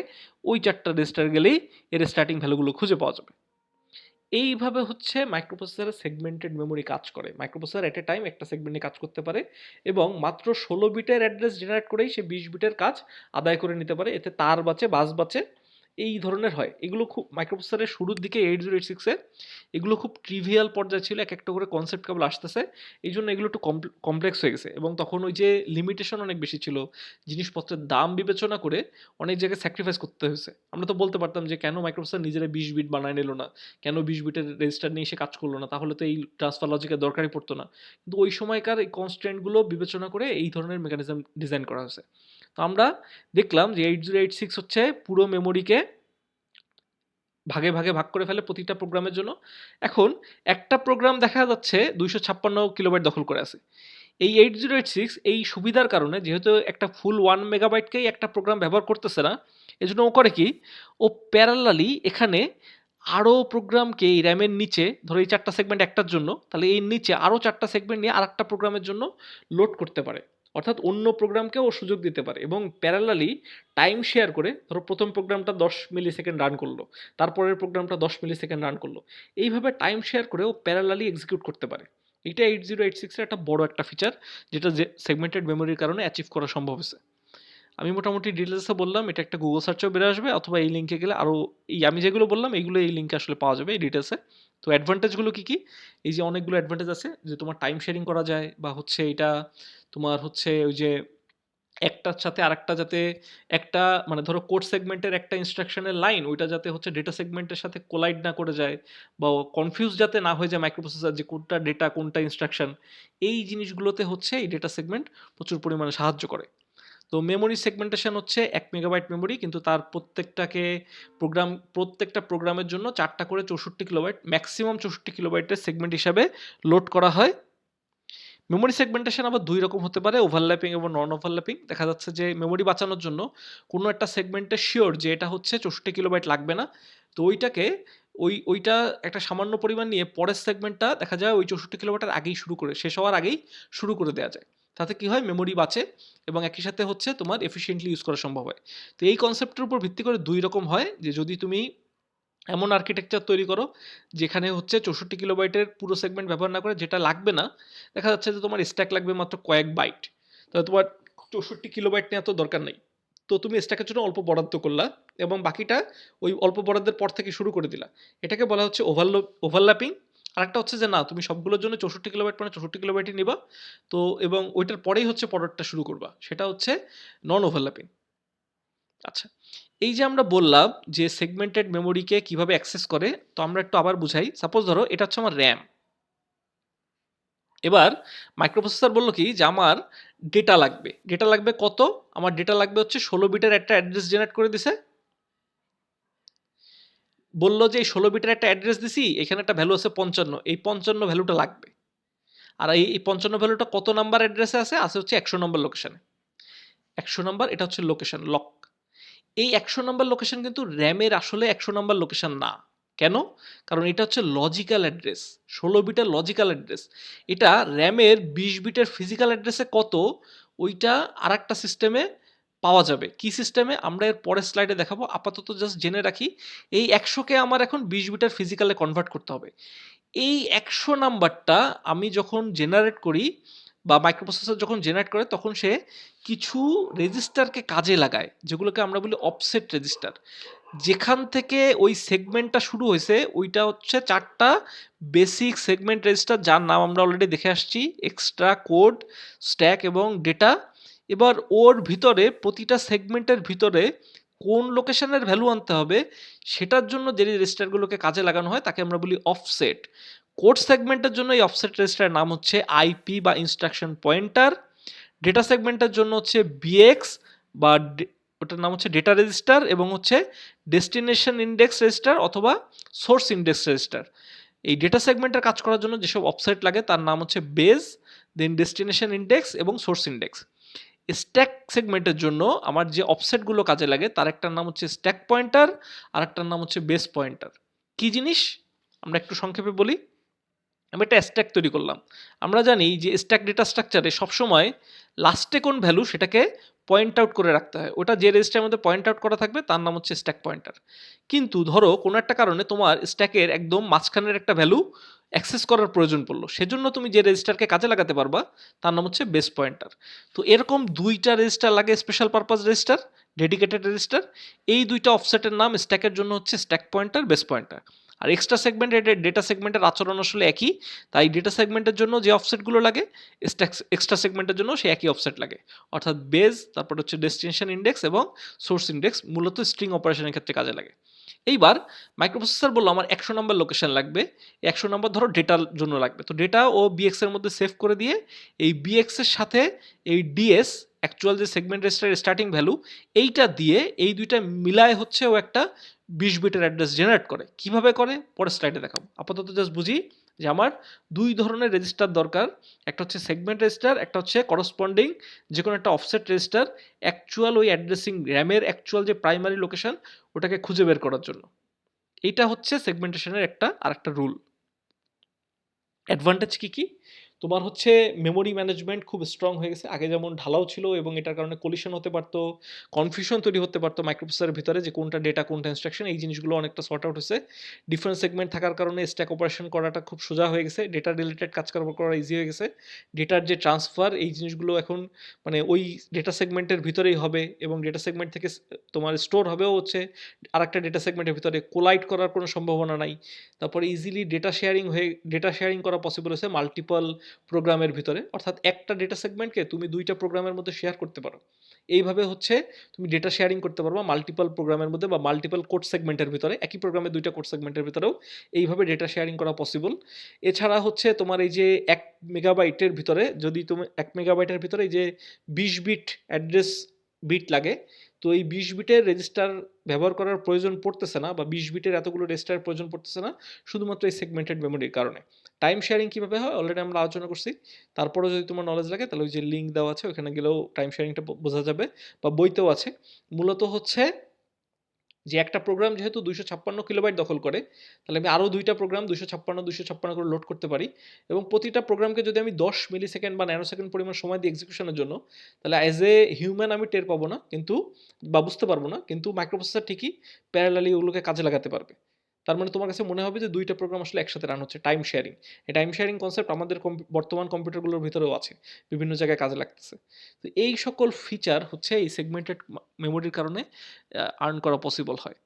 ওই 4টা রেজিস্টার গেলেই এর স্টার্টিং ভ্যালুগুলো খুঁজে পাওয়া যাবে। এইভাবে হচ্ছে মাইক্রোপ্রসেসরের সেগমেন্টেড মেমোরি কাজ করে। মাইক্রোপ্রসেসর এট এ টাইম একটা সেগমেন্টে কাজ করতে পারে এবং মাত্র 16 বিটের অ্যাড্রেস জেনারেট করেই সে 20 বিটের কাজ আদায় করে নিতে পারে। এতে তার বাঁচে, বাস বাঁচে। এই ধরনের হয় এগুলো। খুব মাইক্রোপ্রসেসরের শুরুর দিকে 8086-এ এগুলো খুব ট্রিভিয়াল পর্যায়ে ছিল, এক একটা করে কনসেপ্ট কেবল আসতেছে। এই জন্য এগুলো একটু কমপ্লেক্স হয়ে গেছে এবং তখন ওই যে লিমিটেশন অনেক বেশি ছিল, জিনিসপত্রের দাম বিবেচনা করে অনেক জায়গায় স্যাক্রিফাইস করতে হয়েছে। আমরা তো বলতে পারতাম যে কেন মাইক্রোপ্রসেসর নিজেরা 20 বিট বানায় নিল না, কেন 20 বিটের রেজিস্টার নিয়ে সে কাজ করলো না, তাহলে তো এই ট্রান্সফার লজিকের দরকারই পড়তো না। কিন্তু ওই সময়কার এই কনস্ট্যান্টগুলো বিবেচনা করে এই ধরনের মেকানিজম ডিজাইন করা হয়েছে। তো আমরা দেখলাম যে 8086 হচ্ছে পুরো মেমোরিকে ভাগে ভাগে ভাগ করে ফেলে প্রতিটা প্রোগ্রামের জন্য। এখন একটা প্রোগ্রাম দেখা যাচ্ছে 256 কিলোবাইট দখল করে আছে। এই 8086 এই সুবিধার কারণে, যেহেতু একটা ফুল 1 মেগাবাইটকেই একটা প্রোগ্রাম ব্যবহার করতেছে না, এজন্য ও করে কি, ও প্যারালালি এখানে আরো প্রোগ্রামকে এই র্যামের নিচে, ধরো এই 4টা সেগমেন্ট একটার জন্য, তাহলে এই নিচে আরো 4টা সেগমেন্ট নিয়ে আরেকটা প্রোগ্রামের জন্য লোড করতে পারে। অর্থাৎ অন্য প্রোগ্রামকেও ও সুযোগ দিতে পারে এবং প্যারালালি টাইম শেয়ার করে, ধরো প্রথম প্রোগ্রামটা 10 মিলি সেকেন্ড রান করলো, তারপরের প্রোগ্রামটা 10 মিলি সেকেন্ড রান করলো, এইভাবে টাইম শেয়ার করে ও প্যারালালি এক্সিকিউট করতে পারে। এটা 8086 এর একটা বড় একটা ফিচার, যেটা যে সেগমেন্টেড মেমোরির কারণে অ্যাচিভ করা সম্ভব হয়েছে। আমি মোটামুটি ডিটেলসে বললাম, এটা একটা গুগল সার্চেও বেরো আসবে, অথবা এই লিঙ্কে গেলে আরও এই আমি যেগুলো বললাম এইগুলো এই লিঙ্কে আসলে পাওয়া যাবে এই ডিটেলসে। তো অ্যাডভান্টেজগুলো কী কী, এই যে অনেকগুলো অ্যাডভান্টেজ আছে, যে তোমার টাইম শেয়ারিং করা যায়, বা হচ্ছে এটা তোমার হচ্ছে ওই যে একটার সাথে আরেকটা যাতে একটা, মানে ধরো কোড সেগমেন্টের একটা ইনস্ট্রাকশনের লাইন, ওইটা যাতে হচ্ছে ডেটা সেগমেন্টের সাথে কোলাইড না করে যায়, বা কনফিউজ যাতে না হয়ে যায় মাইক্রোপ্রসেসর যে কোনটা ডেটা কোনটা ইনস্ট্রাকশন, এই জিনিসগুলোতে হচ্ছে এই ডেটা সেগমেন্ট প্রচুর পরিমাণে সাহায্য করে। তো মেমোরি সেগমেন্টেশন হচ্ছে 1 মেগাবাইট মেমোরি, কিন্তু তার প্রত্যেকটা প্রোগ্রামের জন্য 4টা করে 64 কিলোবাইট, ম্যাক্সিমাম 64 কিলোবাইটের সেগমেন্ট হিসাবে লোড করা হয়। মেমোরি সেগমেন্টেশন আবার দুই রকম হতে পারে, ওভারল্যাপিং এবং নন ওভারল্যাপিং। দেখা যাচ্ছে যে মেমোরি বাঁচানোর জন্য কোনো একটা সেগমেন্টে শিওর যে এটা হচ্ছে 64 কিলোবাইট লাগবে না, তো ওইটাকে ওইটা একটা সামান্য পরিমাণ নিয়ে পরের সেগমেন্টটা দেখা যায় ওই 64 কিলোবাইটের আগেই শুরু করে, শেষ হওয়ার আগেই শুরু করে দেওয়া যায়। তাতে কি হয়, মেমোরি বাঁচে এবং একই সাথে হচ্ছে তোমার এফিসিয়েন্টলি ইউজ করা সম্ভব হয়। তো এই কনসেপ্টের উপর ভিত্তি করে দুই রকম হয়, যে যদি তুমি এমন আর্কিটেকচার তৈরি করো যেখানে হচ্ছে 64 কিলোবাইটের পুরো সেগমেন্ট ব্যবহার না করে, যেটা লাগবে না, দেখা যাচ্ছে যে তোমার স্ট্যাক লাগবে মাত্র কয়েক বাইট, তাহলে তোমার 64 কিলোবাইট নেওয়া তো দরকার নেই। তো তুমি স্ট্যাকের জন্য অল্প বরাদ্দ করলা এবং বাকিটা ওই অল্প বরাদ্দের পর থেকে শুরু করে দিলা, এটাকে বলা হচ্ছে ওভারল্যাপিং। আর একটা হচ্ছে যে না, তুমি সবগুলোর জন্য 64 কিলোবাইট মানে 64 কিলোবাইটই নিবা, তো এবং ওইটার পরেই হচ্ছে পরেরটা শুরু করবা, সেটা হচ্ছে নন ওভারল্যাপিং। আচ্ছা, এই যে আমরা বললাম যে সেগমেন্টেড মেমোরিকে কিভাবে অ্যাক্সেস করে, তো আমরা একটু আবার বুঝাই। সাপোজ ধরো এটা হচ্ছে আমার র্যাম, এবার মাইক্রোপ্রসেসর বললো কি যে আমার ডেটা লাগবে কত, আমার ডেটা লাগবে হচ্ছে 16 বিটের একটা অ্যাড্রেস জেনারেট করে দিছে, বললো যে এই 16 বিটের একটা অ্যাড্রেস দিছি, এখানে একটা ভ্যালু আছে 55, এই 55 ভ্যালুটা লাগবে। আর এই 55 ভ্যালুটা কত নাম্বার অ্যাড্রেসে আছে হচ্ছে 100 নম্বর লোকেশনে। 100 নম্বর, এটা হচ্ছে লোকেশন লক। এই 100 নম্বর লোকেশন কিন্তু র্যামের আসলে 100 নম্বর লোকেশন না। কেন? কারণ এটা হচ্ছে লজিক্যাল অ্যাড্রেস, 16 বিটের লজিক্যাল অ্যাড্রেস। এটা র্যামের 20 বিটের ফিজিক্যাল অ্যাড্রেসে কত, ওইটা আরেকটা সিস্টেমে পাওয়া যাবে। কি সিস্টেমে, আমরা এর পরের স্লাইডে দেখাবো। আপাতত জাস্ট জেনে রাখি, এই 100কে আমার এখন 20 বিটের ফিজিক্যালে কনভার্ট করতে হবে। এই 100 নাম্বারটা আমি যখন জেনারেট করি, বা মাইক্রোপ্রসেসর যখন জেনারেট করে, তখন সে কিছু রেজিস্টারকে কাজে লাগায়, যেগুলোকে আমরা বলি অফসেট রেজিস্টার। যেখান থেকে ওই সেগমেন্টটা শুরু হয়েছে, ওইটা হচ্ছে 4টা বেসিক সেগমেন্ট রেজিস্টার, যার নাম আমরা অলরেডি দেখে আসছি, এক্সট্রা, কোড, স্ট্যাক এবং ডেটা। এবার ওর ভিতরে প্রতিটা সেগমেন্টের ভিতরে কোন লোকেশনের ভ্যালু আনতে হবে, সেটার জন্য যে রেজিস্টারগুলোকে কাজে লাগানো হয় তাকে আমরা বলি অফসেট। কোড সেগমেন্টের জন্য এই অফসেট রেজিস্টারের নাম হচ্ছে আইপি বা ইনস্ট্রাকশন পয়েন্টার। ডেটা সেগমেন্টের জন্য হচ্ছে বিএক্স বা ওটার নাম হচ্ছে ডেটা রেজিস্টার, এবং হচ্ছে ডেস্টিনেশন ইন্ডেক্স রেজিস্টার অথবা সোর্স ইন্ডেক্স রেজিস্টার। এই ডেটা সেগমেন্টের কাজ করার জন্য যেসব অফসেট লাগে তার নাম হচ্ছে বেজ, দেন ডেস্টিনেশন ইন্ডেক্স এবং সোর্স ইন্ডেক্স। স্ট্যাক সেগমেন্টের জন্য আমার যে অফসেটগুলো কাজে লাগে তার একটার নাম হচ্ছে স্ট্যাক পয়েন্টার, আর একটার নাম হচ্ছে বেস পয়েন্টার। কি জিনিস আমরা একটু সংক্ষেপে বলি। আমি একটা স্ট্যাক তৈরি করলাম। আমরা জানি যে স্ট্যাক ডেটা স্ট্রাকচারে সবসময় লাস্টে কোন ভ্যালু সেটাকে পয়েন্ট আউট করে রাখতে হয়, ওটা যে রেজিস্টারের মধ্যে পয়েন্ট আউট করা থাকবে তার নাম হচ্ছে স্ট্যাক পয়েন্টার। কিন্তু ধরো কোনো একটা কারণে তোমার স্ট্যাকের একদম মাঝখানের একটা ভ্যালু অ্যাক্সেস করার প্রয়োজন পড়লো, সেজন্য তুমি যে রেজিস্টারকে কাজে লাগাতে পারবা তার নাম হচ্ছে বেস পয়েন্টার। তো এরকম দুইটা রেজিস্টার লাগে, special purpose register, dedicated register. এই দুইটা অফসেটের নাম স্ট্যাকের জন্য হচ্ছে স্ট্যাক পয়েন্টার, বেস পয়েন্টার। আর এক্সট্রা সেগমেন্টের ডেটা সেগমেন্টের আচরণ আসলে একই, তাই ডেটা সেগমেন্টের জন্য যে অফসেটগুলো লাগে এক্সট্রা সেগমেন্টের জন্য সেই একই অফসেট লাগে। অর্থাৎ বেজ, তারপর হচ্ছে ডেস্টিনেশন ইন্ডেক্স এবং সোর্স ইন্ডেক্স মূলত স্ট্রিং অপারেশনের ক্ষেত্রে কাজে লাগে। এইবার মাইক্রোপ্রসেসর বললো আমার 100 নাম্বার লোকেশন লাগবে, 100 নাম্বার ধরো ডেটার জন্য লাগবে, তো ডেটা ও বিএক্স এর মধ্যে সেভ করে দিয়ে এই বিএক্স এর সাথে এই ডিএস অ্যাকচুয়াল যে সেগমেন্ট রেজিস্টারের স্টার্টিং ভ্যালু এইটা দিয়ে এই দুইটা মিলায় হচ্ছে ও একটা 20 বিটের অ্যাড্রেস জেনারেট করে। কিভাবে করে পরের স্লাইডে দেখাবো, আপাতত জাস্ট বুঝি যে আমার দুই ধরনের রেজিস্টার দরকার, একটা হচ্ছে সেগমেন্ট রেজিস্টার, একটা হচ্ছে করসপন্ডিং যে কোনো একটা অফসেট রেজিস্টার অ্যাকচুয়াল ওই অ্যাড্রেসিং র্যামের অ্যাকচুয়াল যে প্রাইমারি লোকেশন ওটাকে খুঁজে বের করার জন্য। এইটা হচ্ছে সেগমেন্টেশনের একটা আরেকটা রুল। অ্যাডভান্টেজ কি কি? তোমার হচ্ছে মেমোরি ম্যানেজমেন্ট খুব স্ট্রং হয়ে গেছে, আগে যেমন ঢালাও ছিল এবং এটার কারণে কলিশন হতে পারতো, কনফিউশন তৈরি হতে পারতো মাইক্রোপ্রসেসরের ভিতরে যে কোনটা ডেটা কোনটা ইনস্ট্রাকশন, এই জিনিসগুলো অনেকটা সর্ট আউট হয়েছে। ডিফারেন্ট সেগমেন্ট থাকার কারণে স্ট্যাক অপারেশন করাটা খুব সোজা হয়ে গেছে, ডেটা রিলেটেড কাজ করা ইজি হয়ে গেছে, ডেটার যে ট্রান্সফার এই জিনিসগুলো এখন মানে ওই ডেটা সেগমেন্টের ভিতরেই হবে এবং ডেটা সেগমেন্ট থেকে তোমার স্টোর হবেও হচ্ছে আরেকটা ডেটা সেগমেন্টের ভিতরে, কোলাইড করার কোনো সম্ভাবনা নাই। তারপরে ইজিলি ডেটা শেয়ারিং করা পসিবল হয়েছে মাল্টিপল প্রোগ্রামের ভিতরে, অর্থাৎ একটা ডেটা সেগমেন্টকে তুমি দুইটা প্রোগ্রামের মধ্যে শেয়ার করতে পারো। এইভাবে হচ্ছে তুমি ডেটা শেয়ারিং করতে পারবা মাল্টিপল প্রোগ্রামের মধ্যে বা মাল্টিপল কোড সেগমেন্টের ভিতরে, একই প্রোগ্রামে দুইটা কোড সেগমেন্টের ভিতরেও এইভাবে ডেটা শেয়ারিং করা পসিবল। এছাড়া হচ্ছে তোমার এই যে 1 মেগাবাইটের ভিতরে যদি তুমি 1 মেগাবাইটের ভিতরে এই যে 20 বিট অ্যাড্রেস বিট লাগে, তো এই 20 বিটের রেজিস্টার ব্যবহার করার প্রয়োজন পড়তেছে না বা 20 বিটের এতগুলো রেজিস্টারের প্রয়োজন পড়তেছে না শুধুমাত্র এই সেগমেন্টেড মেমোরির কারণে। টাইম শেয়ারিং কীভাবে হয় অলরেডি আমরা আলোচনা করছি, তারপরেও যদি তোমার নলেজ লাগে তাহলে ওই যে লিঙ্ক দেওয়া আছে ওখানে গেলেও টাইম শেয়ারিংটা বোঝা যাবে বা বইতেও আছে। মূলত হচ্ছে যে একটা প্রোগ্রাম যেহেতু 256 কিলোবাইট দখল করে, তাহলে আমি আরও দুইটা প্রোগ্রাম 256 করে লোড করতে পারি এবং প্রতিটা প্রোগ্রামকে যদি আমি 10 মিলি সেকেন্ড বা ন্যানো সেকেন্ড পরিমাণ সময় দিই এক্সিকিউশনের জন্য, তাহলে অ্যাজ এ হিউম্যান আমি টের পাবো না কিন্তু বা বুঝতে পারবো না, কিন্তু মাইক্রোপ্রসেসর ঠিকই প্যারালালি ওগুলোকে কাজে লাগাতে পারবে। তার মানে তোমার কাছে মনে হবে যে দুইটা প্রোগ্রাম আসলে একসাথে রান হচ্ছে। টাইম শেয়ারিং, এই টাইম শেয়ারিং কনসেপ্ট আমাদের বর্তমান কম্পিউটারগুলোর ভিতরেও আছে, বিভিন্ন জায়গায় কাজে লাগতেছে। তো এই সকল ফিচার হচ্ছে এই সেগমেন্টেড মেমোরির কারণে আর্ন করা পসিবল হয়।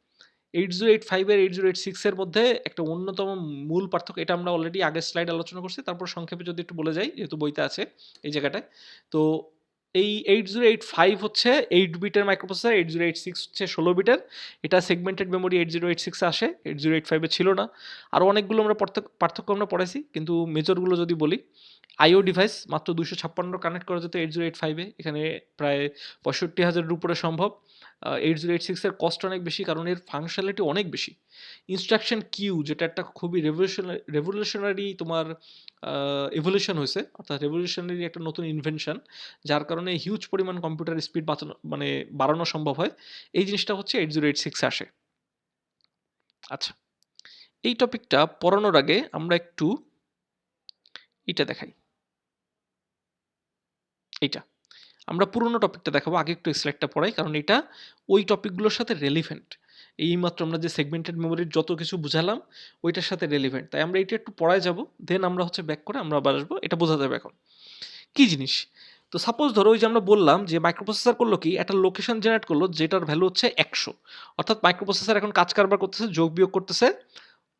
8085 এর 8086 এর মধ্যে একটা অন্যতম মূল পার্থক্য, এটা আমরা অলরেডি আগের স্লাইড আলোচনা করছি, তারপর সংক্ষেপে যদি একটু বলে যাই যেহেতু বইতে আছে এই জায়গাটায়। তো এই 8085 হচ্ছে 8 বিটের মাইক্রোপ্রসেসর, 8086 হচ্ছে 16 বিটের। এটা সেগমেন্টেড মেমোরি 8086 এ আসে, 8085 এ ছিল না। আরও অনেকগুলো আমরা পার্থক্য আমরা পড়াইছি, কিন্তু মেজরগুলো যদি বলি, আইও ডিভাইস মাত্র 256 কানেক্ট করা যেত 8085 এ, এখানে প্রায় 65,000-এর উপরে সম্ভব। 8086 এর কস্ট অনেক বেশি কারণ এর ফাংশনালিটি অনেক বেশি। ইনস্ট্রাকশন কিউ যেটা একটা খুবই রেভলিউশনারি তোমার ইভলিউশন হয়েছে, অর্থাৎ রেভলিউশনারি একটা নতুন ইনভেনশন, যার কারণে হিউজ পরিমাণ কম্পিউটার স্পিড বাড়ানো সম্ভব হয়। এই জিনিসটা হচ্ছে 8086 এ আসে। আচ্ছা, এই টপিকটা পড়ানোর আগে আমরা একটু এটা দেখাই, এইটা আমরা পুরোনো টপিকটা দেখাবো, আগে একটু স্লাইডটা পড়াই কারণ এটা ওই টপিকগুলোর সাথে রেলিভেন্ট। এইমাত্র আমরা যে সেগমেন্টেড মেমোরির যত কিছু বুঝালাম ওইটার সাথে রেলিভেন্ট, তাই আমরা এটা একটু পড়ায় যাব, দেন আমরা হচ্ছে ব্যাক করে আমরা আবার আসবো, এটা বোঝা যাবে এখন কি জিনিস। তো সাপোজ ধরো ওই যে আমরা বললাম যে মাইক্রোপ্রসেসর করলো কি, একটা লোকেশন জেনারেট করলো যেটার ভ্যালু হচ্ছে 100, অর্থাৎ মাইক্রোপ্রসেসর এখন কাজ কারবার করতেছে, যোগ বিয়োগ করতেছে,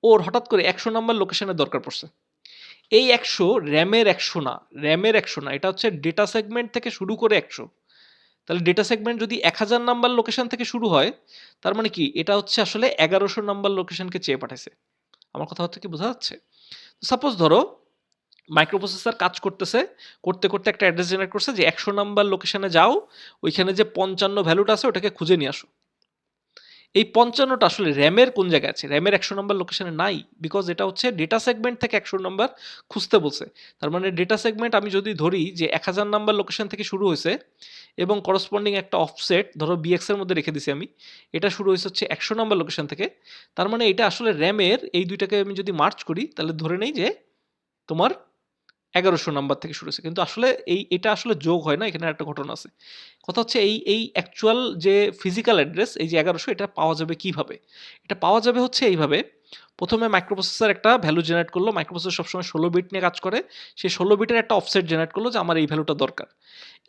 ওর হঠাৎ করে 100 নাম্বার লোকেশনের দরকার পড়ছে। এই 100 র্যামের 100 না, র্যামের 100 না, এটা হচ্ছে ডেটা সেগমেন্ট থেকে শুরু করে 100। তাহলে ডেটা সেগমেন্ট যদি 1000 নাম্বার লোকেশন থেকে শুরু হয়, তার মানে কি এটা হচ্ছে আসলে 1100 নাম্বার লোকেশনকে চেয়ে পাঠাইছে। আমার কথা হচ্ছে কি বোঝা যাচ্ছে? সাপোজ ধরো মাইক্রোপ্রসেসর কাজ করতেছে, করতে করতে একটা অ্যাড্রেস জেনারেট করছে যে 100 নাম্বার লোকেশনে যাও, ওইখানে যে 55 ভ্যালুটা আছে ওটাকে খুঁজে নিয়ে আসো। এই 55টা আসলে র্যামের কোন জায়গায় আছে? র্যামের 100 নম্বর লোকেশনে নাই, বিকজ এটা হচ্ছে ডেটা সেগমেন্ট থেকে 100 নম্বর খুঁজতে বলছে। তার মানে ডেটা সেগমেন্ট আমি যদি ধরি যে 1000 নাম্বার লোকেশন থেকে শুরু হয়েছে এবং করসপন্ডিং একটা অফসেট ধরো বিএক্স এর মধ্যে রেখে দিছি আমি, এটা শুরু হয়েছে হচ্ছে 100 নাম্বার লোকেশন থেকে, তার মানে এটা আসলে র্যামের এই দুইটাকে আমি যদি মার্চ করি তাহলে ধরে নেই যে তোমার 1100 নাম্বার থেকে শুরু হয়েছে, কিন্তু আসলে এটা আসলে যোগ হয় না, এখানে একটা ঘটনা আছে। কথা হচ্ছে এই অ্যাকচুয়াল যে ফিজিক্যাল অ্যাড্রেস এই যে 1100, এটা পাওয়া যাবে কিভাবে? এটা পাওয়া যাবে হচ্ছে এইভাবে, প্রথমে মাইক্রোপ্রসেসর একটা ভ্যালু জেনারেট করলো, মাইক্রোপ্রসেসর সবসময় 16 বিট নিয়ে কাজ করে, সেই 16 বিটের একটা অফসেট জেনারেট করলো যে আমার এই ভ্যালুটা দরকার।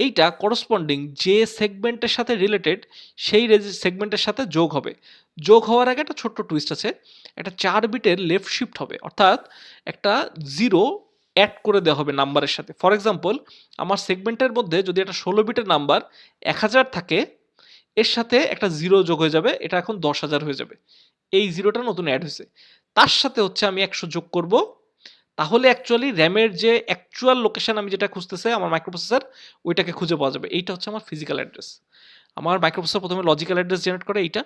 এইটা করসপন্ডিং যে সেগমেন্টের সাথে রিলেটেড সেই সেগমেন্টের সাথে যোগ হবে। যোগ হওয়ার আগে একটা ছোট্ট টুইস্ট আছে, একটা 4 বিটের লেফট শিফট হবে, অর্থাৎ একটা 0 অ্যাড করে দেওয়া হবে নাম্বারের সাথে। ফর এক্সাম্পল আমার সেগমেন্টের মধ্যে যদি একটা 16 বিটের নাম্বার 1000 থাকে, এর সাথে একটা 0 যোগ হয়ে যাবে, এটা এখন 10,000 হয়ে যাবে। এই 0টা নতুন অ্যাড হয়েছে, তার সাথে হচ্ছে আমি 100 যোগ করব, তাহলে অ্যাকচুয়ালি র্যামের যে অ্যাকচুয়াল লোকেশন আমি যেটা খুঁজতেছে আমার মাইক্রোপ্রসেসর, ওইটাকে খুঁজে পাওয়া যাবে। এইটা হচ্ছে আমার ফিজিক্যাল অ্যাড্রেস। আমার মাইক্রোপ্রসেসর প্রথমে লজিক্যাল অ্যাড্রেস জেনারেট করে এইটা।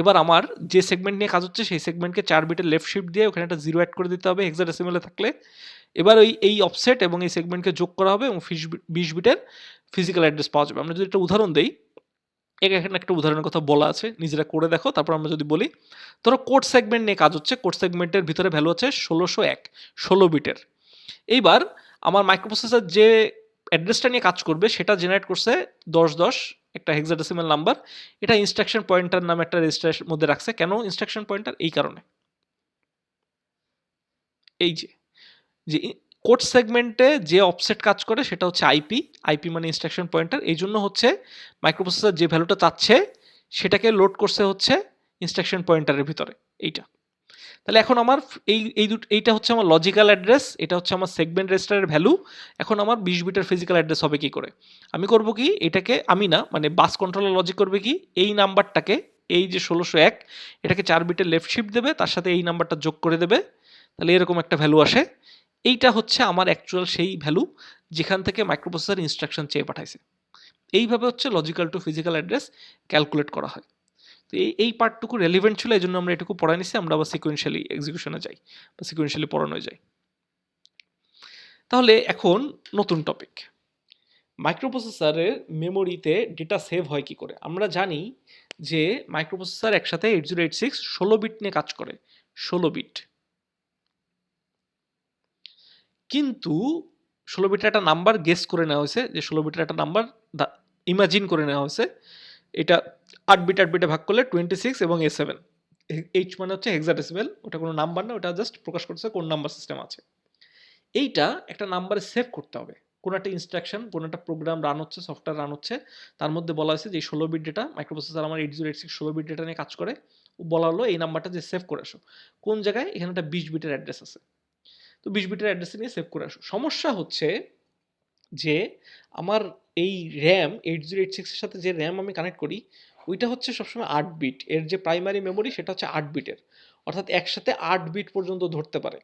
এবার আমার যে সেগমেন্ট নিয়ে কাজ হচ্ছে সেই সেগমেন্টকে 4 বিটের লেফট শিফট দিয়ে ওখানে একটা 0 অ্যাড করে দিতে হবে হেক্সাডেসিমেলে থাকলে। এবার এই অফসেট এবং এই সেগমেন্টকে যোগ করা হবে এবং 20 বিটের ফিজিক্যাল অ্যাড্রেস পাওয়া যাবে। আমরা যদি একটা উদাহরণ দেই, এখানে একটা উদাহরণের কথা বলা আছে, নিজেরা করে দেখো। তারপর আমরা যদি বলি, ধরো কোড সেগমেন্ট নিয়ে কাজ হচ্ছে, কোড সেগমেন্টের ভিতরে ভ্যালু আছে 1601, 16 বিটের। এইবার আমার মাইক্রোপ্রসেসর যে অ্যাড্রেসটা নিয়ে কাজ করবে সেটা জেনারেট করছে 1010, একটা হেক্সাডেসিমাল নাম্বার। এটা ইনস্ট্রাকশন পয়েন্টার নামে একটা রেজিস্টারের মধ্যে রাখছে। কেন ইনস্ট্রাকশন পয়েন্টার? এই কারণে, এই যে যে কোড সেগমেন্টে যে অফসেট কাজ করে সেটা হচ্ছে আইপি, আইপি মানে ইনস্ট্রাকশন পয়েন্টার। এই জন্য হচ্ছে মাইক্রোপ্রসেসর যে ভ্যালুটা চাচ্ছে সেটাকে লোড করছে হচ্ছে ইনস্ট্রাকশন পয়েন্টারের ভিতরে এইটা। তাহলে এখন আমার এইটা হচ্ছে আমার লজিক্যাল অ্যাড্রেস, এটা হচ্ছে আমার সেগমেন্ট রেজিস্টারের ভ্যালু। এখন আমার 20 বিটের ফিজিক্যাল অ্যাড্রেস হবে কি করে? আমি করব কি, এটাকে আমি না মানে বাস কন্ট্রোলার লজিক করবে কি, এই নাম্বারটাকে, এই যে 1601, এটাকে 4 বিটের লেফট শিফট দেবে, তার সাথে এই নাম্বারটা যোগ করে দেবে, তাহলে এরকম একটা ভ্যালু আসে। এইটা হচ্ছে আমার অ্যাকচুয়াল সেই ভ্যালু যেখান থেকে মাইক্রোপ্রসেসর ইনস্ট্রাকশন চেয়ে পাঠাইছে। এইভাবে হচ্ছে logical to physical address calculate করা হয়। তো এই পার্টটুকু রেলিভেন্ট ছিল, এই জন্য আমরা এটুকু পড়াই নিছি। আমরা আবার সিকোয়েন্সিয়ালি এক্সিকিউশনে যাই বা সিকোয়েন্সিয়ালি পড়ানো যাই। তাহলে এখন নতুন টপিক, মাইক্রোপ্রসেসরের মেমোরিতে ডেটা সেভ হয় কি করে? আমরা জানি যে মাইক্রোপ্রসেসর একসাথে 8086 16 বিট নিয়ে কাজ করে, 16 বিট। কিন্তু 16 বিটের একটা নাম্বার গেস করে নেওয়া হয়েছে, যে 16 বিটের একটা নাম্বার ইমাজিন করে নেওয়া হয়েছে। এটা 8 বিট 8 বিটে ভাগ করলে 26 এবং A7। এইচ মানে হচ্ছে হেক্সাডেসিমেল, ওটা কোনো নাম্বার না, ওটা জাস্ট প্রকাশ করছে কোন নাম্বার সিস্টেম আছে। এইটা একটা নাম্বারে সেভ করতে হবে। কোনো একটা ইনস্ট্রাকশন, কোনো একটা প্রোগ্রাম রান হচ্ছে, সফটওয়্যার রান হচ্ছে, তার মধ্যে বলা হয়েছে যে 16 বিট ডেটা, মাইক্রোপ্রসেসর আমার 8086 16 বিট ডেটা নিয়ে কাজ করে। বলা হলো এই নাম্বারটা যে সেভ করে আসো কোন জায়গায়, এখানে একটা 20 বিটের অ্যাড্রেস আছে, তো 20 বিটের অ্যাড্রেস নিয়ে সেভ করে আসো। সমস্যা হচ্ছে যে আমার এই র্যাম 8086 এর সাথে যে র্যাম আমি কানেক্ট করি ওইটা হচ্ছে সবসময় 8 বিট, এর যে প্রাইমারি মেমোরি সেটা হচ্ছে 8 বিটের, অর্থাৎ একসাথে 8 বিট পর্যন্ত ধরতে পারে।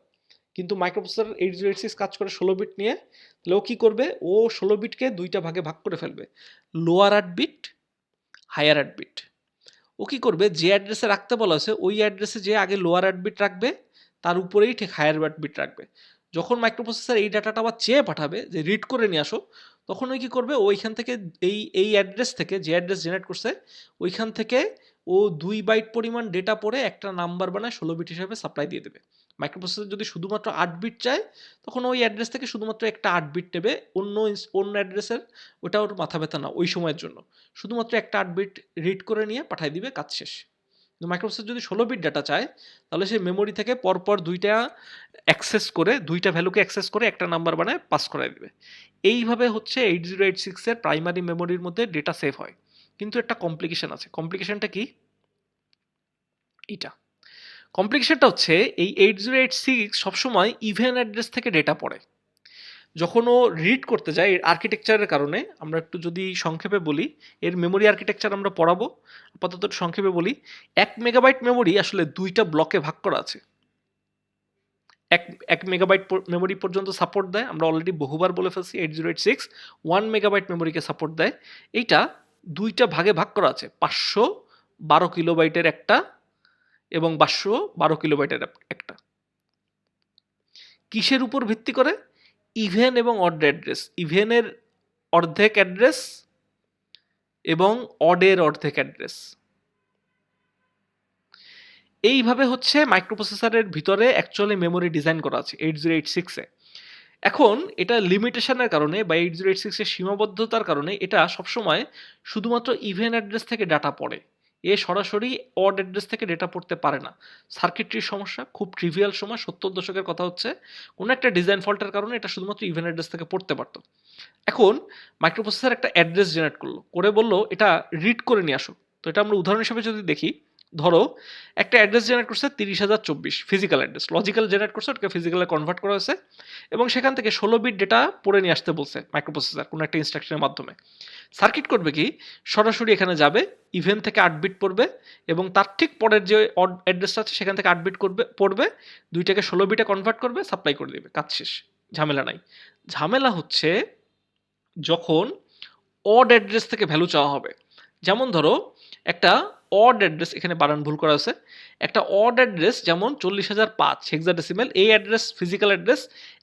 কিন্তু মাইক্রোপ্রসেসর 8086 কাজ করে 16 বিট নিয়ে, তাহলে ও কী করবে, ও 16 বিটকে দুইটা ভাগে ভাগ করে ফেলবে, লোয়ার 8 বিট, হায়ার 8 বিট। ও কী করবে, যে অ্যাড্রেসে রাখতে বলা হয়েছে ওই অ্যাড্রেসে যে আগে লোয়ার 8 বিট রাখবে, তার উপরেই ঠিক হায়ার 8 বিট রাখবে। যখন মাইক্রোপ্রসেসর এই ডাটাটা আবার চেয়ে পাঠাবে যে রিড করে নিয়ে আসো, তখন ওই কী করবে, ওইখান থেকে এই অ্যাড্রেস থেকে, যে অ্যাড্রেস জেনারেট করছে ওইখান থেকে ও 2 বাইট পরিমাণ ডেটা পড়ে একটা নাম্বার বানায় 16 বিট হিসাবে সাপ্লাই দিয়ে দেবে। মাইক্রোপ্রসেসর যদি শুধুমাত্র 8 বিট চায় তখন ওই অ্যাড্রেস থেকে শুধুমাত্র একটা 8 বিট নেবে, অন্য অ্যাড্রেসের ওটা ওর মাথা ব্যথা না ওই সময়ের জন্য, শুধুমাত্র একটা 8 বিট রিড করে নিয়ে পাঠিয়ে দিবে, কাজ শেষ। কিন্তু মাইক্রোপ্রসেসর যদি 16 বিট ডাটা চায় তাহলে সে মেমোরি থেকে পরপর দুইটা অ্যাক্সেস করে, দুইটা ভ্যালুকে অ্যাক্সেস করে একটা নাম্বার বানায় পাস করাই দেবে। এইভাবে হচ্ছে 8086 এর প্রাইমারি মেমোরির মধ্যে ডেটা সেভ হয়। কিন্তু একটা কমপ্লিকেশন আছে। কমপ্লিকেশনটা কি? এটা কমপ্লিকেশনটা হচ্ছে এই 8086 সবসময় ইভেন অ্যাড্রেস থেকে ডেটা পড়ে। যখন ও রিড করতে যায় এর আর্কিটেকচারের কারণে, আমরা একটু যদি সংক্ষেপে বলি, এর মেমোরি আর্কিটেকচার আমরা পড়াবো, আপাতত সংক্ষেপে বলি। 1 মেগাবাইট মেমোরি আসলে দুইটা ব্লকে ভাগ করা আছে। 1 মেগাবাইট মেমোরি পর্যন্ত সাপোর্ট দেয়, আমরা অলরেডি বহুবার বলে ফেলছি 8086 1 মেগাবাইট মেমোরিকে সাপোর্ট দেয়। এইটা দুইটা ভাগে ভাগ করা আছে, 512 কিলোবাইটের একটা এবং 512 কিলোবাইটের একটা। কিসের উপর ভিত্তি করে? ইভেন এবং অড অ্যাড্রেস, ইভেনের অর্ধেক অ্যাড্রেস এবং অডের অর্ধেক অ্যাড্রেস। এইভাবে হচ্ছে মাইক্রোপ্রসেসরের ভিতরে অ্যাকচুয়ালি মেমোরি ডিজাইন করা আছে 8086-এ। এখন এটা লিমিটেশনের কারণে বা 8086-এর সীমাবদ্ধতার কারণে এটা সবসময় শুধুমাত্র ইভেন অ্যাড্রেস থেকে ডাটা পড়ে, এ সরাসরি অড অ্যাড্রেস থেকে ডেটা পড়তে পারে না। সার্কিটরির সমস্যা, খুব ট্রিভিয়াল সময়, 70 দশকের কথা হচ্ছে, কোনো একটা ডিজাইন ফল্টের কারণে এটা শুধুমাত্র ইভেন অ্যাড্রেস থেকে পড়তে পারতো। এখন মাইক্রোপ্রসেসর একটা অ্যাড্রেস জেনারেট করলো, করে বললো এটা রিড করে নিয়ে আসো। তো এটা আমরা উদাহরণ হিসেবে যদি দেখি, ধরো একটা অ্যাড্রেস জেনারেট করছে 30,024 ফিজিক্যাল অ্যাড্রেস, লজিক্যাল জেনারেট করছে, ওটাকে ফিজিক্যালে কনভার্ট করা হয়েছে এবং সেখান থেকে 16 বিট ডেটা পড়ে নিয়ে আসতে বলছে মাইক্রোপ্রসেসর কোনো একটা ইনস্ট্রাকশনের মাধ্যমে। সার্কিট করবে কি, সরাসরি এখানে যাবে, ইভেন থেকে 8 বিট পড়বে এবং তার ঠিক পরের যে অড অ্যাড্রেসটা আছে সেখান থেকে 8 বিট পড়বে, দুইটাকে 16 বিটে কনভার্ট করবে, সাপ্লাই করে দেবে, কাজ শেষ, ঝামেলা নাই। ঝামেলা হচ্ছে যখন অড অ্যাড্রেস থেকে ভ্যালু চাওয়া হবে। যেমন ধরো একটা অড অ্যাড্রেস, এখানে বানান ভুল করা আছে, একটা অড অ্যাড্রেস যেমন 40,005 হেক্সাডেসিমেল, এই অ্যাড্রেস ফিজিক্যাল অ্যাড্রেস,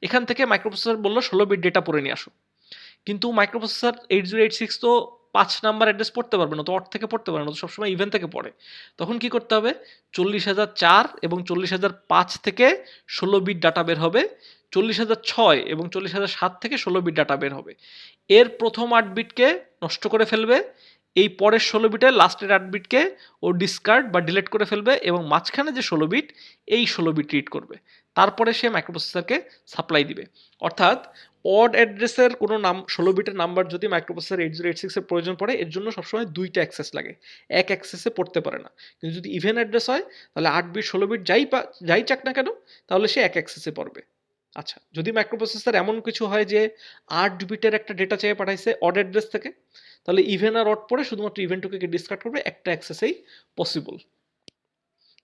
এখান থেকে মাইক্রোপ্রসেসর বললো 16 বিট ডেটা পড়ে নিয়ে আসো, কিন্তু মাইক্রোপ্রসেসর 8086 তো 5 নাম্বার অ্যাড্রেস পড়তে পারবে না, তো অড থেকে পড়তে পারে না, তো সবসময় ইভেন থেকে পড়ে। তখন কি করতে হবে, 40,004 এবং 40,005 থেকে 16 বিট ডাটা বের হবে, 40,006 এবং 40,007 থেকে 16 বিট ডাটা বের হবে। এর প্রথম 8 বিটকে নষ্ট করে ফেলবে, এই পরের 16 বিটের লাস্টের 8 বিটকে ও ডিসকার্ড বা ডিলেট করে ফেলবে এবং মাঝখানে যে 16 বিট, এই 16 বিট রিড করবে, তারপরে সে মাইক্রোপ্রসেসরকে সাপ্লাই দিবে। অর্থাৎ অড অ্যাড্রেসের কোনো 16 বিটের নাম্বার যদি মাইক্রোপ্রসেসর 8086 এর প্রয়োজন পড়ে, এর জন্য সবসময় 2টা অ্যাক্সেস লাগে, এক অ্যাক্সেসে পড়তে পারে না। কিন্তু যদি ইভেন অ্যাড্রেস হয় তাহলে 8 বিট 16 বিট যাই চাক না কেন, তাহলে সে এক অ্যাক্সেসে পড়বে। আচ্ছা, যদি মাইক্রোপ্রসেসর এমন কিছু হয় যে 8 বিটের একটা ডেটা চেয়ে পাঠাইছে অড অ্যাড্রেস থেকে, তাহলে ইভেন আর অড পড়ে শুধুমাত্র ইভেন্টকে ডিসকার্ড করবে, একটা অ্যাক্সেসেই পসিবল।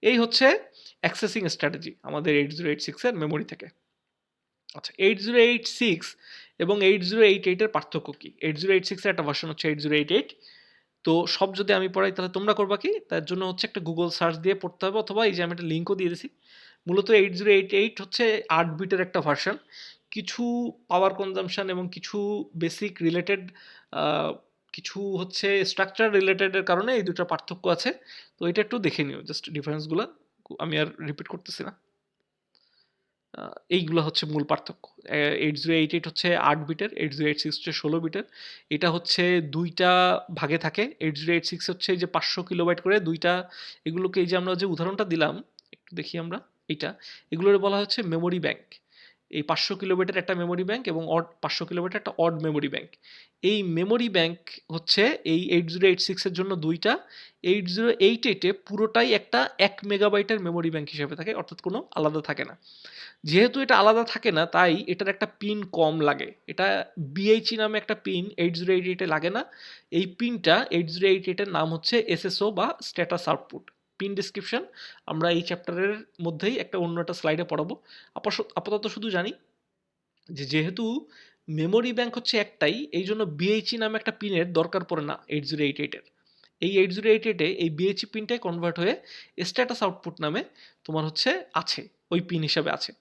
এই হচ্ছে অ্যাক্সেসিং স্ট্র্যাটেজি আমাদের 8086 এর মেমোরি থেকে। আচ্ছা, 8086 এবং 8088 এর পার্থক্য কি? 8086 এর একটা ভার্সন হচ্ছে 8088। তো সব যদি আমি পড়াই তাহলে তোমরা করবা কি? তার জন্য হচ্ছে একটা গুগল সার্চ দিয়ে পড়তে হবে, অথবা এই যে আমি একটা লিঙ্কও দিয়ে দিছি। মূলত 8088 হচ্ছে 8 বিটের একটা ভার্সন। কিছু পাওয়ার কনজাম্পশন এবং কিছু বেসিক রিলেটেড কিছু হচ্ছে স্ট্রাকচার রিলেটেডের কারণে এই দুটো পার্থক্য আছে। তো এটা একটু দেখে নিও, জাস্ট ডিফারেন্সগুলো, আমি আর রিপিট করতেছি না। এইগুলো হচ্ছে মূল পার্থক্য। 8088 হচ্ছে 8 বিটের, 8086 হচ্ছে 16 বিটের। এটা হচ্ছে দুইটা ভাগে থাকে। 8086 হচ্ছে এই যে 500 কিলোবাইট করে দুইটা, এগুলোকে এই যে আমরা যে উদাহরণটা দিলাম, একটু দেখি আমরা এইটা, এগুলোর বলা হচ্ছে মেমোরি ব্যাংক। এই 500 কিলোবাইটের একটা মেমোরি ব্যাংক এবং 500 কিলোবাইটের একটা অড মেমোরি ব্যাংক। এই মেমোরি ব্যাংক হচ্ছে এই 8086 এর জন্য দুইটা, 8088 এ পুরোটাই একটা 1 মেগাবাইটের মেমোরি ব্যাংক হিসেবে থাকে, অর্থাৎ কোনো আলাদা থাকে না। যেহেতু এটা আলাদা থাকে না, তাই এটার একটা পিন কম লাগে। এটা বিএইচই নামে একটা পিন 8088 এ লাগে না। এই পিনটা 8088 এর নাম হচ্ছে এসএসও বা স্ট্যাটাস আউটপুট। পিন ডিসক্রিপশন আমরা এই চ্যাপ্টারের মধ্যেই একটা অন্য একটা স্লাইডে পড়াবো। আপাতত শুধু জানি যে যেহেতু মেমোরি ব্যাংক হচ্ছে একটাই, এই জন্য বিএইচই নামে একটা পিনের দরকার পড়ে না 8088 এর। এই 8088 এ এই বিএইচই পিনটাই কনভার্ট হয়ে স্ট্যাটাস আউটপুট নামে তোমার হচ্ছে আছে, ওই পিন হিসাবে আছে।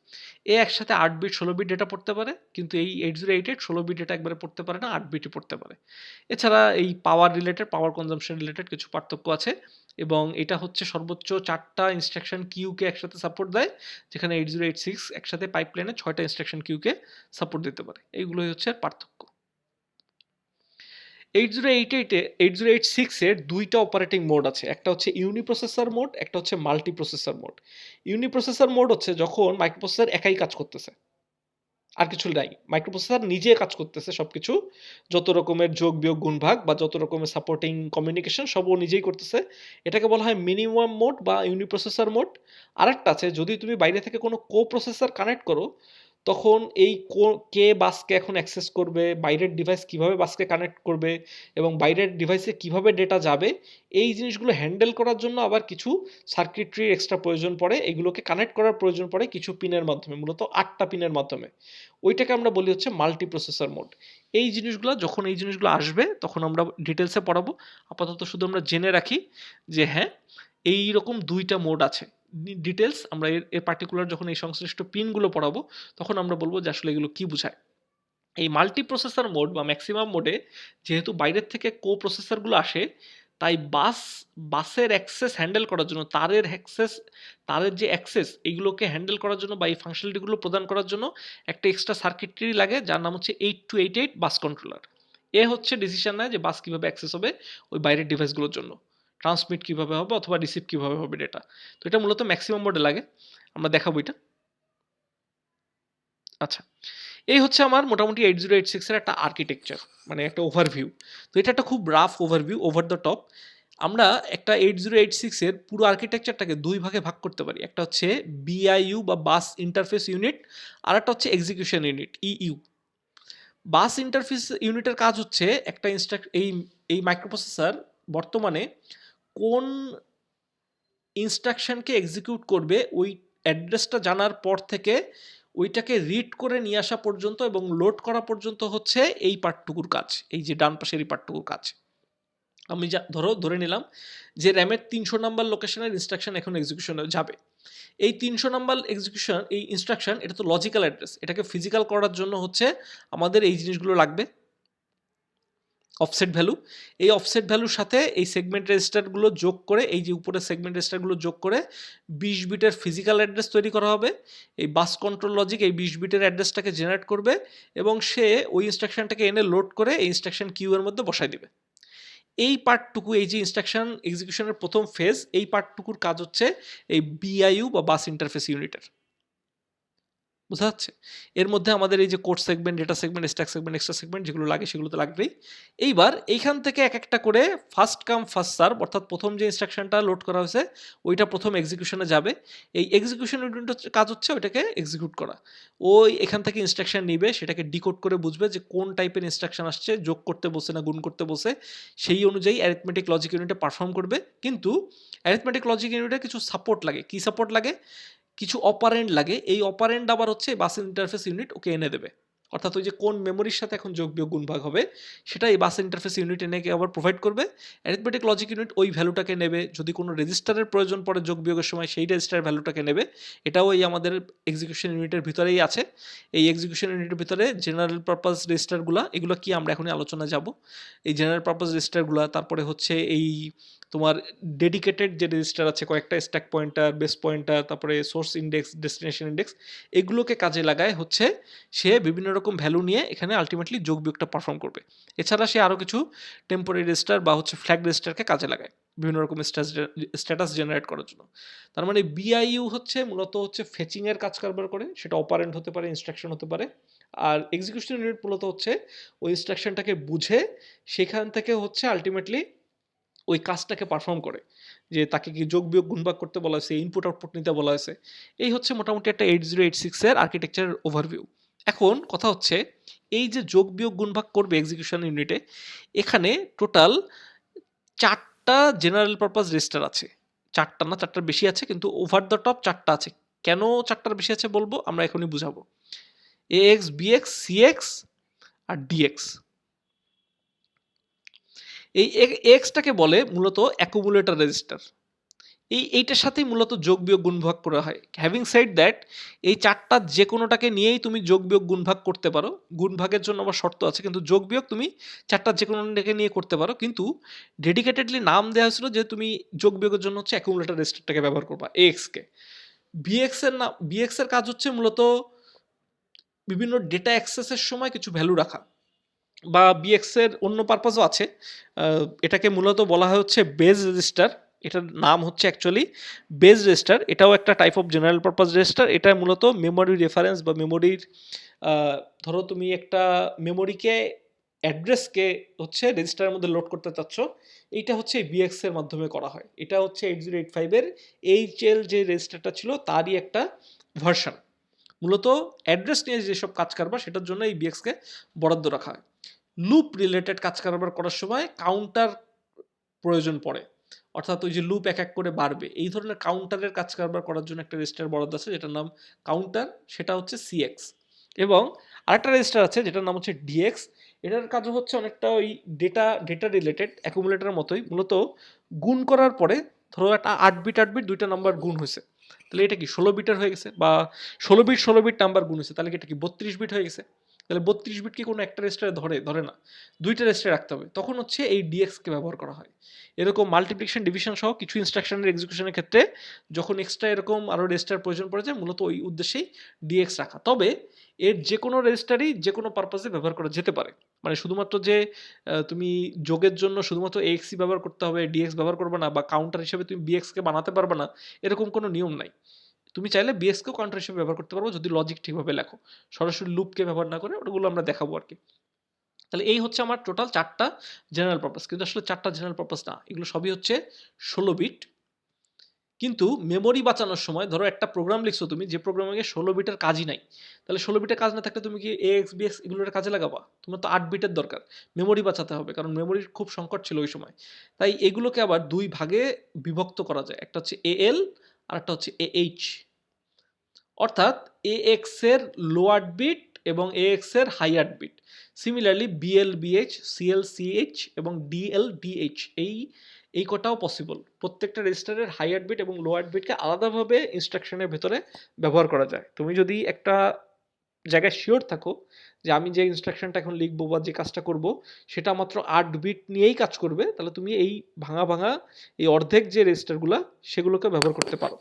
এ একসাথে 8 বিট 16 বিট ডেটা পড়তে পারে, কিন্তু এই 8088 16 বিট ডেটা একবারে পড়তে পারে না, 8 বিটই পড়তে পারে। এছাড়া এই পাওয়ার রিলেটেড, পাওয়ার কনজাম্পশন রিলেটেড কিছু পার্থক্য আছে এবং এটা হচ্ছে সর্বোচ্চ 4টা ইনস্ট্রাকশন কিউকে একসাথে সাপোর্ট দেয়, যেখানে 8086 একসাথে পাইপলাইনে 6টা ইনস্ট্রাকশন কিউকে সাপোর্ট দিতে পারে। এইগুলোই হচ্ছে পার্থক্য। 8086 এর দুইটা অপারেটিং মোড আছে, একটা হচ্ছে ইউনিপ্রসেসর মোড, একটা হচ্ছে মাল্টিপ্রসেসর মোড। ইউনিপ্রসেসর মোড হচ্ছে যখন মাইক্রোপ্রসেসর একাই কাজ করতেছে, আর কিছু নাই, মাইক্রোপ্রসেসর নিজে কাজ করতেছে, সবকিছু যত রকমের যোগ বিয়োগ গুণ ভাগ বা যত রকমের সাপোর্টিং কমিউনিকেশন সব ও নিজেই করতেছে, এটাকে বলা হয় মিনিমাম মোড বা ইউনিপ্রসেসর মোড। আরেকটা আছে, যদি তুমি বাইরে থেকে কোনো কো প্রসেসর কানেক্ট করো, তখন এই কে বাসকে এখন অ্যাক্সেস করবে, বাইরের ডিভাইস কিভাবে বাসকে কানেক্ট করবে এবং বাইরের ডিভাইসে কিভাবে ডেটা যাবে, এই জিনিসগুলো হ্যান্ডেল করার জন্য আবার কিছু সার্কিটরির এক্সট্রা প্রয়োজন পড়ে, এগুলোকে কানেক্ট করার প্রয়োজন পড়ে কিছু পিনের মাধ্যমে, মূলত 8টা পিনের মাধ্যমে। ওইটাকে আমরা বলি হচ্ছে মাল্টিপ্রসেসর মোড। এই জিনিসগুলো যখন এই জিনিসগুলো আসবে তখন আমরা ডিটেলসে পড়াবো। আপাতত শুধু আমরা জেনে রাখি যে হ্যাঁ, এই রকম দুইটা মোড আছে। ডিটেলস আমরা এর পার্টিকুলার যখন এই সংশ্লিষ্ট পিনগুলো পড়াবো তখন আমরা বলবো যে আসলে এগুলো কি বোঝায়। এই মাল্টিপ্রসেসর মোড বা ম্যাক্সিমাম মোডে যেহেতু বাইরের থেকে কো প্রসেসরগুলো আসে, তাই বাসের অ্যাক্সেস হ্যান্ডেল করার জন্য, তারের যে অ্যাক্সেস এইগুলোকে হ্যান্ডেল করার জন্য বা এই ফাংশনালিটিগুলো প্রদান করার জন্য একটা এক্সট্রা সার্কিটরি লাগে, যার নাম হচ্ছে 8288 বাস কন্ট্রোলার। এ হচ্ছে ডিসিশন নেয় যে বাস কিভাবে অ্যাক্সেস হবে ওই বাইরের ডিভাইসগুলোর জন্য, ট্রান্সমিট কিভাবে হবে অথবা রিসিভ কিভাবে হবে ডেটা। তো এটা মূলত ম্যাক্সিমাম মোডে লাগে, আমরা দেখাবো এটা। আচ্ছা, এই হচ্ছে আমার মোটামুটি 8086 এর একটা আর্কিটেকচার, মানে একটা ওভারভিউ। তো এটা একটা খুব rough overview, over the top. আমরা একটা 8086 এর পুরো আর্কিটেকচারটাকে দুই ভাগে ভাগ করতে পারি। একটা হচ্ছে বিআইইউ বা বাস ইন্টারফেস ইউনিট, আর একটা হচ্ছে এক্সিকিউশন ইউনিট ইইউ। বাস ইন্টারফেস ইউনিটের কাজ হচ্ছে একটা এই মাইক্রোপ্রসেসর বর্তমানে কোন ইনস্ট্রাকশনকে এক্সিকিউট করবে ওই অ্যাড্রেসটা জানার পর থেকে ওইটাকে রিড করে নিয়ে আসা পর্যন্ত এবং লোড করা পর্যন্ত হচ্ছে এই পার্টটুকুর কাজ, এই যে ডান পাশের এই পার্টটুকুর কাজ। আমি ধরে নিলাম যে র্যামের 300 নাম্বার লোকেশনের ইনস্ট্রাকশন এখন এক্সিকিউশনে যাবে। এই 300 নাম্বার এক্সিকিউশন এই ইনস্ট্রাকশন এটা তো লজিক্যাল অ্যাড্রেস, এটাকে ফিজিক্যাল করার জন্য হচ্ছে আমাদের এই জিনিসগুলো লাগবে, অফসেট ভ্যালু। এই অফসেট ভ্যালুর সাথে এই সেগমেন্ট রেজিস্টারগুলো যোগ করে, এই যে উপরে সেগমেন্ট রেজিস্টারগুলো যোগ করে 20 বিটের ফিজিক্যাল অ্যাড্রেস তৈরি করা হবে। এই বাস কন্ট্রোল লজিক এই 20 বিটের অ্যাড্রেসটাকে জেনারেট করবে এবং সে ওই ইনস্ট্রাকশনটাকে এনে লোড করে এই ইনস্ট্রাকশন কিউ এর মধ্যে বসায় দিবে। এই পার্টটুকু, এই যে ইনস্ট্রাকশন এক্সিকিউশনের প্রথম ফেজ, এই পার্টটুকুর কাজ হচ্ছে এই বিআইইউ বা বাস ইন্টারফেস ইউনিটের। বোঝা যাচ্ছে? এর মধ্যে আমাদের এই যে code segment, data segment, stack segment, extra segment যেগুলো লাগে সেগুলো তো লাগবেই। এইবার এইখান থেকে এক একটা করে ফার্স্ট কাম ফার্স্ট সার্ভ, অর্থাৎ প্রথম যে ইনস্ট্রাকশনটা লোড করা হয়েছে ওইটা প্রথম এক্সিকিউশনে যাবে। এই এক্সিকিউশন ইউনিটের কাজ হচ্ছে ওইটাকে এক্সিকিউট করা। ওই এখান থেকে ইনস্ট্রাকশন নিবে, সেটাকে ডিকোড করে বুঝবে যে কোন টাইপের ইনস্ট্রাকশন আসছে, যোগ করতে বসে না গুণ করতে বসে, সেই অনুযায়ী অ্যারিথমেটিক লজিক ইউনিটে পারফর্ম করবে। কিন্তু অ্যারিথমেটিক লজিক ইউনিটে কিছু সাপোর্ট লাগে। কি সাপোর্ট লাগে? কিছু অপারেন্ড লাগে। এই অপারেন্ড আবার হচ্ছে বাস ইন্টারফেস ইউনিট ওকে এনে দেবে। অর্থাৎ ওই যে কোন মেমোরির সাথে এখন যোগ বিয়োগ গুণ ভাগ হবে সেটা এই বাস ইন্টারফেস ইউনিট এনে আবার প্রোভাইড করবে। অ্যারিথমেটিক লজিক ইউনিট ওই ভ্যালুটাকে নেবে, যদি কোনো রেজিস্টারের প্রয়োজন পড়ে যোগ বিয়োগের সময় সেই রেজিস্টারের ভ্যালুটাকে নেবে। এটাও এই আমাদের এক্সিকিউশন ইউনিটের ভিতরেই আছে। এই এক্সিকিউশন ইউনিটের ভিতরে জেনারেল পারপাস রেজিস্টারগুলো, এগুলো কি আমরা এখনই আলোচনায় যাব। এই জেনারেল পারপাস রেজিস্টারগুলো, তারপরে হচ্ছে এই তোমার ডেডিকেটেড যে রেজিস্টার আছে কয়েকটা, স্ট্যাক পয়েন্টার, বেস পয়েন্টার, তারপরে সোর্স ইন্ডেক্স, ডেস্টিনেশন ইন্ডেক্স, এগুলোকে কাজে লাগায় হচ্ছে সে বিভিন্ন রকম ভ্যালু নিয়ে এখানে আলটিমেটলি যোগ বিয়োগটা পারফর্ম করবে। এছাড়া সে আরও কিছু টেম্পোরারি রেজিস্টার বা হচ্ছে ফ্ল্যাগ রেজিস্টারকে কাজে লাগায় বিভিন্ন রকম স্ট্যাটাস জেনারেট করার জন্য। তার মানে বিআইইউ হচ্ছে মূলত হচ্ছে ফেচিংয়ের কাজ কারবার করে, সেটা অপারেন্ট হতে পারে, ইনস্ট্রাকশন হতে পারে। আর এক্সিকিউশন ইউনিট মূলত হচ্ছে ওই ইনস্ট্রাকশনটাকে বুঝে সেখান থেকে হচ্ছে আলটিমেটলি ওই কাজটাকে পারফর্ম করে, যে তাকে কি যোগ বিয়োগ গুণভাগ করতে বলা হয়েছে, ইনপুট আউটপুট নিতে বলা হয়েছে। এই হচ্ছে মোটামুটি একটা 8086 এর আর্কিটেকচারের ওভারভিউ। এখন কথা হচ্ছে এই যে যোগ বিয়োগ গুণভাগ করবে এক্সিকিউশন ইউনিটে, এখানে টোটাল 4টা জেনারেল পারপাস রেজিস্টার আছে। 4টা না, 4টার বেশি আছে, কিন্তু ওভার দ্য টপ 4টা আছে। কেন 4টার বেশি আছে বলবো, আমরা এখনই বুঝাবো। এএক্স, বিএক্স, সিএক্স আর ডিএক্স। এই এক্সটাকে বলে মূলত অ্যাকুমুলেটর রেজিস্টার। এইটার সাথেই মূলত যোগ বিয়োগ গুণ ভাগ করা হয়। হ্যাভিং সেড দ্যাট, এই 4টা যে কোনোটাকে নিয়েই তুমি যোগ বিয়োগ গুণ ভাগ করতে পারো। গুণ ভাগের জন্য আবার শর্ত আছে, কিন্তু যোগ বিয়োগ তুমি 4টার যে কোনোটাকে নিয়ে করতে পারো। কিন্তু ডেডিকেটেডলি নাম দেওয়া হয়েছিল যে তুমি যোগ বিয়োগের জন্য হচ্ছে অ্যাকুমুলেটর রেজিস্টারটাকে ব্যবহার করবা, এক্সকে। বিএক্স এর কাজ হচ্ছে মূলত বিভিন্ন ডেটা অ্যাক্সেসের সময় কিছু ভ্যালু রাখা, বা বিএক্স এর অন্য পারপাসও আছে। এটাকে মূলত বলা হয় হচ্ছে বেজ রেজিস্টার। এটার নাম হচ্ছে অ্যাকচুয়ালি বেজ রেজিস্টার। এটাও একটা type of general purpose register. এটা মূলত মেমোরি রেফারেন্স বা মেমোরির, ধরো তুমি একটা মেমোরিকে অ্যাড্রেসকে হচ্ছে রেজিস্টারের মধ্যে লোড করতে চাচ্ছ, এইটা হচ্ছে বিএক্স এর মাধ্যমে করা হয়। এটা হচ্ছে 8085 এর এইচএল যে রেজিস্টারটা ছিল তারই একটা ভার্সন। মূলত অ্যাড্রেস নিয়ে যেসব কাজ কারবার সেটার জন্য এই বিএক্সকে বরাদ্দ রাখা হয়। লুপ রিলেটেড কাজ কারবার করার সময় কাউন্টার প্রয়োজন পড়ে, অর্থাৎ ওই যে লুপ এক এক করে বাড়বে, এই ধরনের কাউন্টারের কাজ কারবার করার জন্য একটা রেজিস্টার বরাদ্দ আছে যেটার নাম কাউন্টার, সেটা হচ্ছে সিএক্স। এবং আরেকটা রেজিস্টার আছে যেটার নাম হচ্ছে ডিএক্স। এটার কাজ হচ্ছে অনেকটা ওই ডেটা রিলেটেড অ্যাকুমুলেটরের মতোই। মূলত গুণ করার পরে ধরো একটা 8 বিট দুইটা নাম্বার গুণ হয়েছে, তাহলে এটা কি 16 বিটের হয়ে গেছে, বা 16 বিট নাম্বার গুণ হয়েছে, তাহলে কি এটা কি 32 বিট হয়ে গেছে। তাহলে 32 বিট কি কোনো একটা রেজিস্টারে ধরে না, দুইটা রেজিস্টারে রাখতে হবে, তখন হচ্ছে এই ডিএক্সকে ব্যবহার করা হয়। এরকম মাল্টিপ্লিকেশন, ডিভিশন সহ কিছু ইনস্ট্রাকশনের এক্সিকিউশনের ক্ষেত্রে যখন এক্সট্রা এরকম আরও রেজিস্টার প্রয়োজন পড়ে যায়, মূলত ওই উদ্দেশ্যেই ডিএক্স রাখা। তবে এর যে কোনো রেজিস্টারই যে কোনো পারপাসে ব্যবহার করা যেতে পারে। মানে শুধুমাত্র যে তুমি যোগের জন্য শুধুমাত্র এক্সই ব্যবহার করতে হবে, ডিএক্স ব্যবহার করবে না, বা কাউন্টার হিসেবে তুমি বিএক্সকে বানাতে পারবে না, এরকম কোনো নিয়ম নাই। তুমি চাইলে বিএক্সকেও কাউন্টার হিসেবে ব্যবহার করতে পারবো যদি লজিক ঠিকভাবে লেখো, সরাসরি লুপকে ব্যবহার না করে। ওগুলো আমরা দেখাবো আর কি। তাহলে এই হচ্ছে আমার টোটাল 4টা জেনারেল পারপাস, কিন্তু আসলে 4টা জেনারেল পারপাস না, এগুলো সবই হচ্ছে 16 বিট। কিন্তু মেমোরি বাঁচানোর সময় ধরো একটা প্রোগ্রাম লিখছো তুমি, যে প্রোগ্রামে 16 বিটের কাজই নাই, তাহলে 16 বিটের কাজ না থাকলে তুমি কি এএক্স বিএক্স এগুলোর কাজে লাগাবা? তোমার তো 8 বিটের দরকার, মেমোরি বাঁচাতে হবে, কারণ মেমোরির খুব সংকট ছিল ওই সময়। তাই এগুলোকে আবার দুই ভাগে বিভক্ত করা যায়, একটা হচ্ছে এএল আর একটা হচ্ছে এএইচ। অর্থাৎ এএক্স এর লোয়ার বিট এবং এএক্স এর higher bit. Similarly BL BH, CL CH এবং ডিএল ডিএইচ, এই কটাও পসিবল। প্রত্যেকটা রেজিস্টারের হাইয়ার বিট এবং লোয়ার বিটকে আলাদাভাবে ইনস্ট্রাকশনের ভেতরে ব্যবহার করা যায়। তুমি যদি একটা জায়গায় শিওর থাকো যে আমি যে ইনস্ট্রাকশনটা এখন লিখবো বা যে কাজটা করব সেটা মাত্র 8 বিট নিয়েই কাজ করবে, তাহলে তুমি এই ভাঙা ভাঙা এই অর্ধেক যে রেজিস্টারগুলো সেগুলোকে ব্যবহার করতে পারো।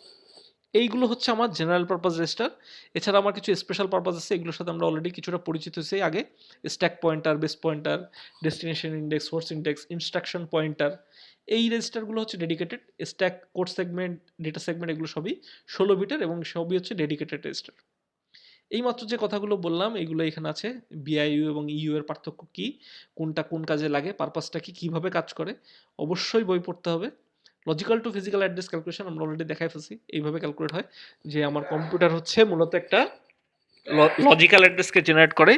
এইগুলো হচ্ছে আমার জেনারেল পারপাস রেজিস্টার। এছাড়া আমার কিছু স্পেশাল পারপাস আছে, এগুলোর সাথে আমরা অলরেডি কিছুটা পরিচিত হয়েছি আগে। Stack pointer, base pointer, destination index, source index, instruction pointer, এই রেজিস্টারগুলো হচ্ছে dedicated. Stack, code segment, data segment এগুলো সবই 16 বিটের এবং সবই হচ্ছে ডেডিকেটেড রেজিস্টার। এইমাত্র যে কথাগুলো বললাম এগুলো এখানে আছে। বিআইইউ এবং ইইউ এর পার্থক্য কি, কোনটা কোন কাজে লাগে, পারপাসটা কি, কিভাবে কাজ করে, অবশ্যই বই পড়তে হবে। Logical to physical address calculation আমরা অলরেডি দেখাই ফেলছি, এইভাবে ক্যালকুলেট হয় যে আমার কম্পিউটার হচ্ছে মূলত একটা লজিক্যাল অ্যাড্রেসকে জেনারেট করে।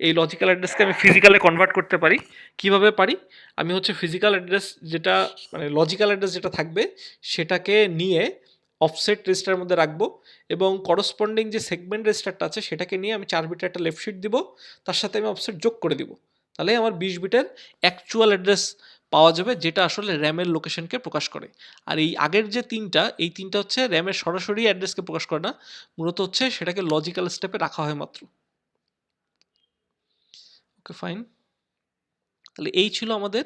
এই লজিক্যাল অ্যাড্রেসকে আমি ফিজিক্যালে কনভার্ট করতে পারি। কিভাবে পারি? আমি হচ্ছে ফিজিক্যাল অ্যাড্রেস যেটা মানে লজিক্যাল অ্যাড্রেস যেটা থাকবে সেটাকে নিয়ে অফসেট রেজিস্টারের মধ্যে রাখবো এবং করসপন্ডিং যে সেগমেন্ট রেজিস্টারটা আছে সেটাকে নিয়ে আমি 4 বিটের একটা লেফট শিট দিব, তার সাথে আমি অফসেট যোগ করে দিব। তাহলে আমার 20 বিটের অ্যাকচুয়াল অ্যাড্রেস পাওয়া যাবে, যেটা আসলে র্যামের লোকেশনকে প্রকাশ করে। আর এই আগের যে এই তিনটা হচ্ছে র্যামের সরাসরি অ্যাড্রেসকে প্রকাশ করে না, মূলত হচ্ছে সেটাকে লজিক্যাল স্টেপে রাখা হয় মাত্র। Okay fine. তাহলে এই ছিল আমাদের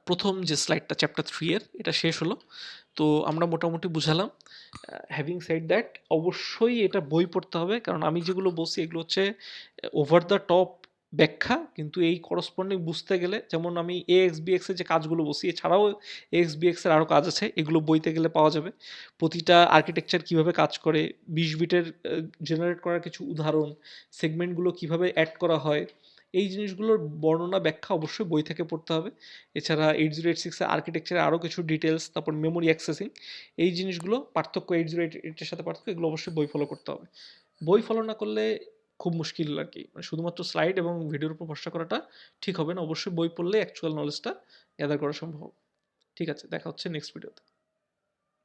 প্রথম যে স্লাইডটা চ্যাপ্টার 3 এর, এটা শেষ হলো। তো আমরা মোটামুটি বুঝালাম। হ্যাভিং সেড দ্যাট, অবশ্যই এটা বই পড়তে হবে, কারণ আমি যেগুলো বলছি এগুলো হচ্ছে ওভার দ্য টপ ব্যাখ্যা, কিন্তু এই করসপন্ডিং বুঝতে গেলে, যেমন আমি এএক্স বিএক্স এর যে কাজগুলো বলছি, এছাড়াও এক্স বিএক্স এর আরও কাজ আছে, এগুলো বইতে গেলে পাওয়া যাবে। প্রতিটা আর্কিটেকচার কিভাবে কাজ করে, 20 বিটের জেনারেট করার কিছু উদাহরণ, সেগমেন্টগুলো কিভাবে অ্যাড করা হয়, এই জিনিসগুলোর বর্ণনা ব্যাখ্যা অবশ্যই বই থেকে পড়তে হবে। এছাড়া 8086 এর আর্কিটেকচারে আরও কিছু ডিটেলস, তারপর মেমোরি অ্যাক্সেসিং, এই জিনিসগুলো পার্থক্য, 8088 এর সাথে পার্থক্য, এগুলো অবশ্যই বই ফলো করতে হবে। বই ফলো না করলে খুব মুশকিল আর কি, মানে শুধুমাত্র স্লাইড এবং ভিডিওর উপর ভরসা করাটা ঠিক হবে না, অবশ্যই বই পড়লে অ্যাকচুয়াল নলেজটা গ্যাদার করা সম্ভব। ঠিক আছে, দেখা হচ্ছে নেক্সট ভিডিওতে।